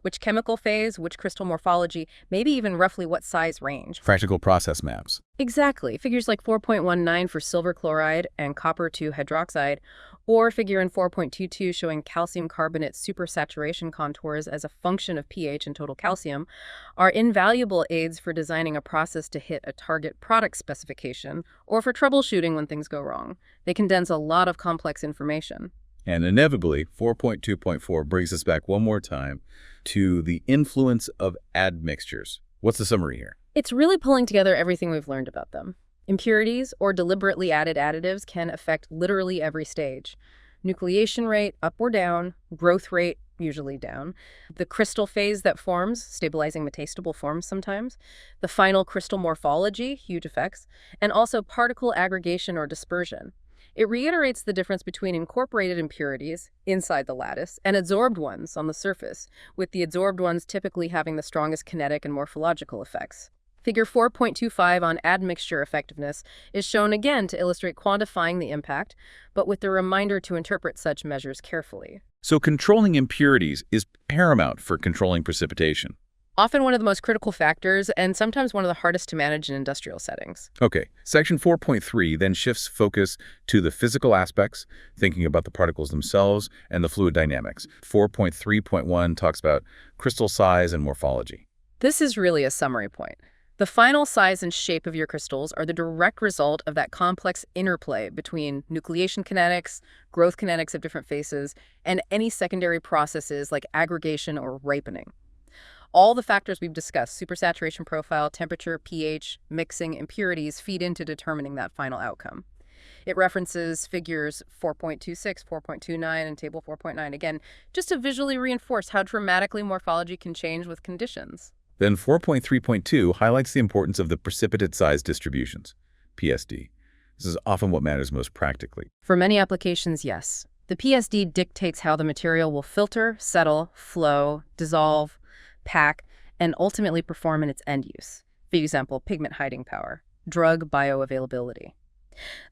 which chemical phase, which crystal morphology, maybe even roughly what size range. Practical process maps. Exactly. Figures like 4.19 for silver chloride and copper 2 hydroxide, or figure in 4.22 showing calcium carbonate supersaturation contours as a function of pH and total calcium, are invaluable aids for designing a process to hit a target product specification, or for troubleshooting when things go wrong. They condense a lot of complex information. And inevitably, 4.2.4 brings us back one more time to the influence of admixtures. What's the summary here? It's really pulling together everything we've learned about them. Impurities or deliberately added additives can affect literally every stage. Nucleation rate, up or down, growth rate, usually down, the crystal phase that forms, stabilizing metastable forms sometimes, the final crystal morphology, huge effects, and also particle aggregation or dispersion. It reiterates the difference between incorporated impurities inside the lattice and adsorbed ones on the surface, with the adsorbed ones typically having the strongest kinetic and morphological effects. Figure 4.25 on admixture effectiveness is shown again to illustrate quantifying the impact, but with the reminder to interpret such measures carefully. So controlling impurities is paramount for controlling precipitation. Often one of the most critical factors, and sometimes one of the hardest to manage in industrial settings. Okay, section 4.3 then shifts focus to the physical aspects, thinking about the particles themselves and the fluid dynamics. 4.3.1 talks about crystal size and morphology. This is really a summary point. The final size and shape of your crystals are the direct result of that complex interplay between nucleation kinetics, growth kinetics of different phases, and any secondary processes like aggregation or ripening. All the factors we've discussed, supersaturation profile, temperature, pH, mixing, impurities, feed into determining that final outcome. It references figures 4.26, 4.29, and table 4.9, again, just to visually reinforce how dramatically morphology can change with conditions. Then 4.3.2 highlights the importance of the precipitate size distributions, PSD. This is often what matters most practically. For many applications, yes. The PSD dictates how the material will filter, settle, flow, dissolve, pack, and ultimately perform in its end use. For example, pigment hiding power, drug bioavailability.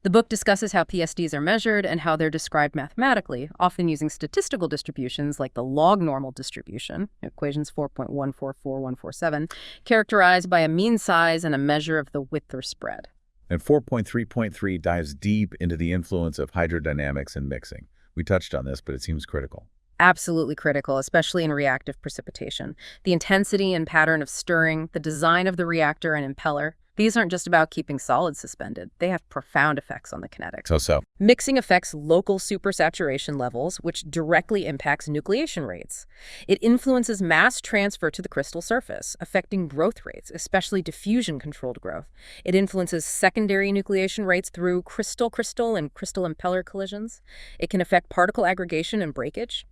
The book discusses how PSDs are measured and how they're described mathematically, often using statistical distributions like the log normal distribution, equations 4.144147, characterized by a mean size and a measure of the width or spread. And 4.3.3 dives deep into the influence of hydrodynamics and mixing. We touched on this, but it seems critical. Absolutely critical, especially in reactive precipitation. The intensity and pattern of stirring, the design of the reactor and impeller, these aren't just about keeping solids suspended. They have profound effects on the kinetics. So. Mixing affects local supersaturation levels, which directly impacts nucleation rates. It influences mass transfer to the crystal surface, affecting growth rates, especially diffusion-controlled growth. It influences secondary nucleation rates through crystal-crystal and crystal impeller collisions. It can affect particle aggregation and breakage.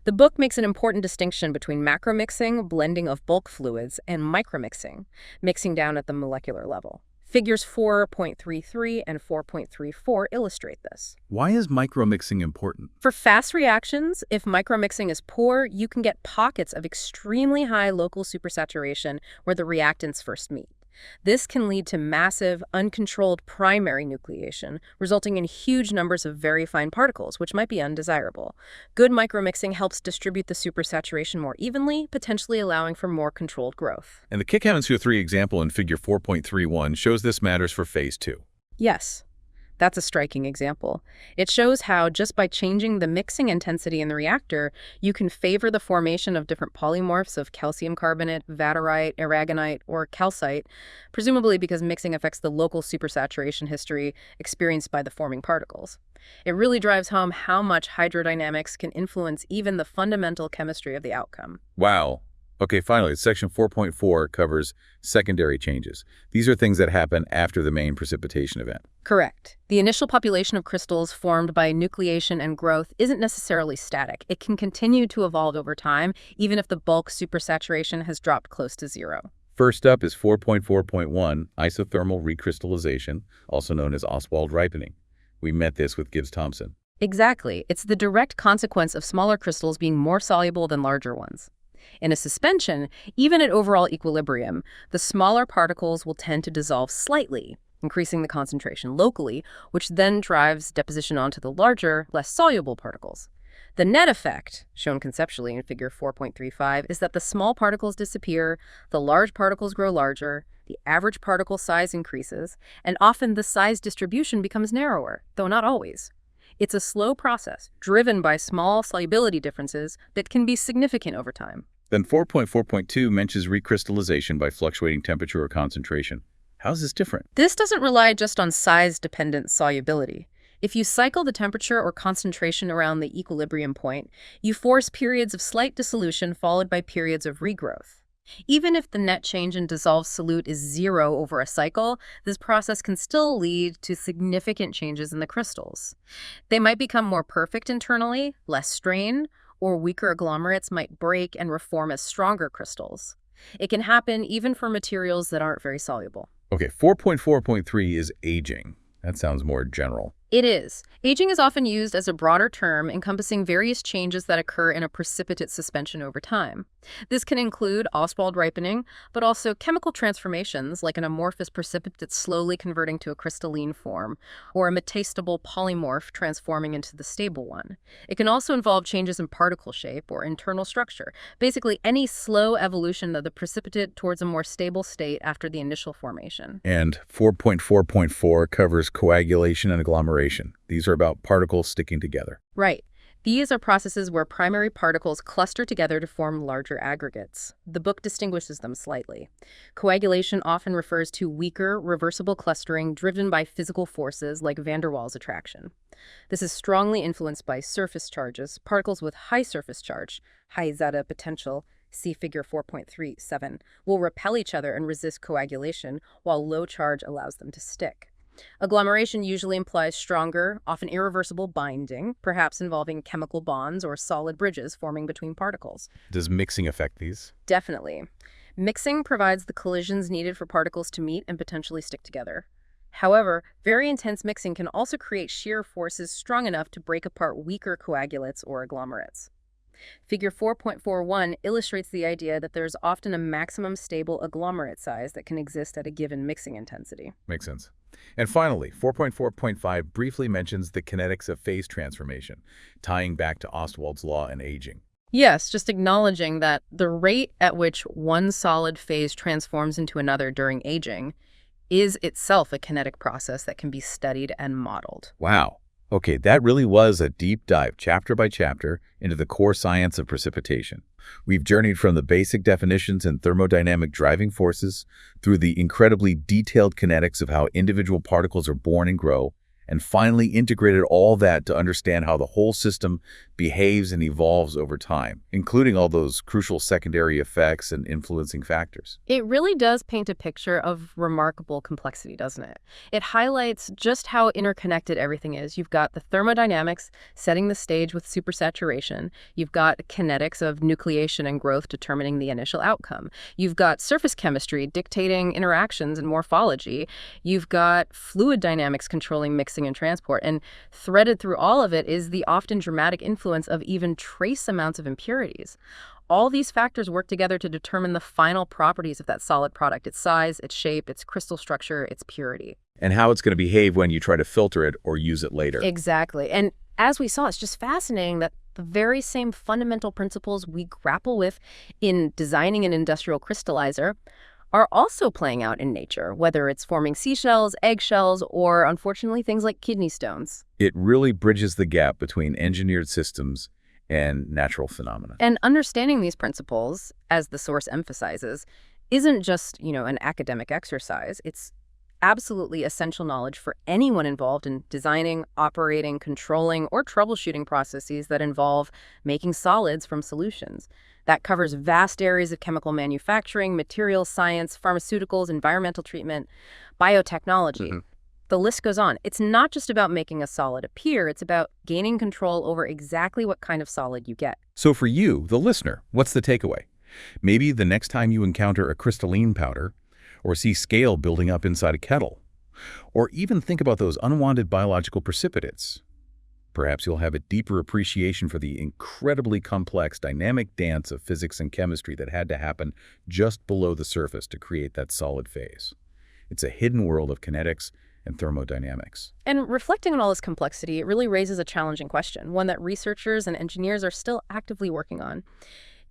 The book makes an important distinction between macromixing, blending of bulk fluids, and micromixing, mixing down at the molecular level. Figures 4.33 and 4.34 illustrate this. Why is micromixing important? For fast reactions, if micromixing is poor, you can get pockets of extremely high local supersaturation where the reactants first meet. This can lead to massive, uncontrolled primary nucleation, resulting in huge numbers of very fine particles, which might be undesirable. Good micromixing helps distribute the supersaturation more evenly, potentially allowing for more controlled growth. And the Kick-Hamasu-3 example in figure 4.31 shows this matters for phase 2. Yes. That's a striking example. It shows how, just by changing the mixing intensity in the reactor, you can favor the formation of different polymorphs of calcium carbonate, vaterite, aragonite, or calcite, presumably because mixing affects the local supersaturation history experienced by the forming particles. It really drives home how much hydrodynamics can influence even the fundamental chemistry of the outcome. Wow. Okay, finally, section 4.4 covers secondary changes. These are things that happen after the main precipitation event. Correct. The initial population of crystals formed by nucleation and growth isn't necessarily static. It can continue to evolve over time, even if the bulk supersaturation has dropped close to zero. First up is 4.4.1, isothermal recrystallization, also known as Ostwald ripening. We met this with Gibbs-Thompson. Exactly. It's the direct consequence of smaller crystals being more soluble than larger ones. In a suspension, even at overall equilibrium, the smaller particles will tend to dissolve slightly, increasing the concentration locally, which then drives deposition onto the larger, less soluble particles. The net effect, shown conceptually in figure 4.35, is that the small particles disappear, the large particles grow larger, the average particle size increases, and often the size distribution becomes narrower, though not always. It's a slow process, driven by small solubility differences that can be significant over time. Then 4.4.2 mentions recrystallization by fluctuating temperature or concentration. How is this different? This doesn't rely just on size-dependent solubility. If you cycle the temperature or concentration around the equilibrium point, you force periods of slight dissolution followed by periods of regrowth. Even if the net change in dissolved solute is zero over a cycle, this process can still lead to significant changes in the crystals. They might become more perfect internally, less strained, or weaker agglomerates might break and reform as stronger crystals. It can happen even for materials that aren't very soluble. Okay, 4.4.3 is aging. That sounds more general. It is. Aging is often used as a broader term encompassing various changes that occur in a precipitate suspension over time. This can include Ostwald ripening, but also chemical transformations like an amorphous precipitate slowly converting to a crystalline form, or a metastable polymorph transforming into the stable one. It can also involve changes in particle shape or internal structure, basically any slow evolution of the precipitate towards a more stable state after the initial formation. And 4.4.4 covers coagulation and agglomeration. These are about particles sticking together. Right. These are processes where primary particles cluster together to form larger aggregates. The book distinguishes them slightly. Coagulation often refers to weaker, reversible clustering driven by physical forces like van der Waals attraction. This is strongly influenced by surface charges. Particles with high surface charge, high zeta potential, see figure 4.37, will repel each other and resist coagulation, while low charge allows them to stick. Agglomeration usually implies stronger, often irreversible binding, perhaps involving chemical bonds or solid bridges forming between particles. Does mixing affect these? Definitely. Mixing provides the collisions needed for particles to meet and potentially stick together. However, very intense mixing can also create shear forces strong enough to break apart weaker coagulates or agglomerates. Figure 4.41 illustrates the idea that there's often a maximum stable agglomerate size that can exist at a given mixing intensity. Makes sense. And finally, 4.4.5 briefly mentions the kinetics of phase transformation, tying back to Ostwald's law and aging. Yes, just acknowledging that the rate at which one solid phase transforms into another during aging is itself a kinetic process that can be studied and modeled. Wow. Okay, that really was a deep dive, chapter by chapter, into the core science of precipitation. We've journeyed from the basic definitions and thermodynamic driving forces through the incredibly detailed kinetics of how individual particles are born and grow, and finally integrated all that to understand how the whole system behaves and evolves over time, including all those crucial secondary effects and influencing factors. It really does paint a picture of remarkable complexity, doesn't it? It highlights just how interconnected everything is. You've got the thermodynamics setting the stage with supersaturation. You've got kinetics of nucleation and growth determining the initial outcome. You've got surface chemistry dictating interactions and morphology. You've got fluid dynamics controlling mixing and transport. And threaded through all of it is the often dramatic influence of even trace amounts of impurities. All these factors work together to determine the final properties of that solid product, its size, its shape, its crystal structure, its purity. And how it's going to behave when you try to filter it or use it later. Exactly. And as we saw, it's just fascinating that the very same fundamental principles we grapple with in designing an industrial crystallizer are also playing out in nature, whether it's forming seashells, eggshells, or unfortunately things like kidney stones. It really bridges the gap between engineered systems and natural phenomena. And understanding these principles, as the source emphasizes, isn't just, an academic exercise. It's absolutely essential knowledge for anyone involved in designing, operating, controlling, or troubleshooting processes that involve making solids from solutions. That covers vast areas of chemical manufacturing, materials science, pharmaceuticals, environmental treatment, biotechnology. The list goes on. It's not just about making a solid appear, it's about gaining control over exactly what kind of solid you get. So for you, the listener, what's the takeaway? Maybe the next time you encounter a crystalline powder, or see scale building up inside a kettle, or even think about those unwanted biological precipitates, perhaps you'll have a deeper appreciation for the incredibly complex dynamic dance of physics and chemistry that had to happen just below the surface to create that solid phase. It's a hidden world of kinetics and thermodynamics. And reflecting on all this complexity, it really raises a challenging question, one that researchers and engineers are still actively working on.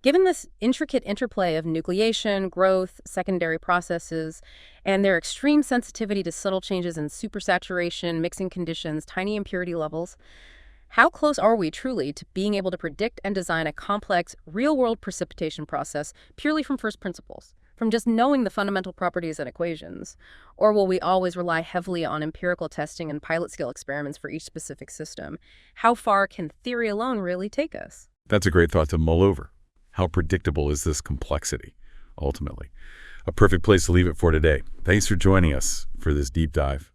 Given this intricate interplay of nucleation, growth, secondary processes, and their extreme sensitivity to subtle changes in supersaturation, mixing conditions, tiny impurity levels, how close are we truly to being able to predict and design a complex, real-world precipitation process purely from first principles, from just knowing the fundamental properties and equations? Or will we always rely heavily on empirical testing and pilot-scale experiments for each specific system? How far can theory alone really take us? That's a great thought to mull over. How predictable is this complexity, ultimately? A perfect place to leave it for today. Thanks for joining us for this deep dive.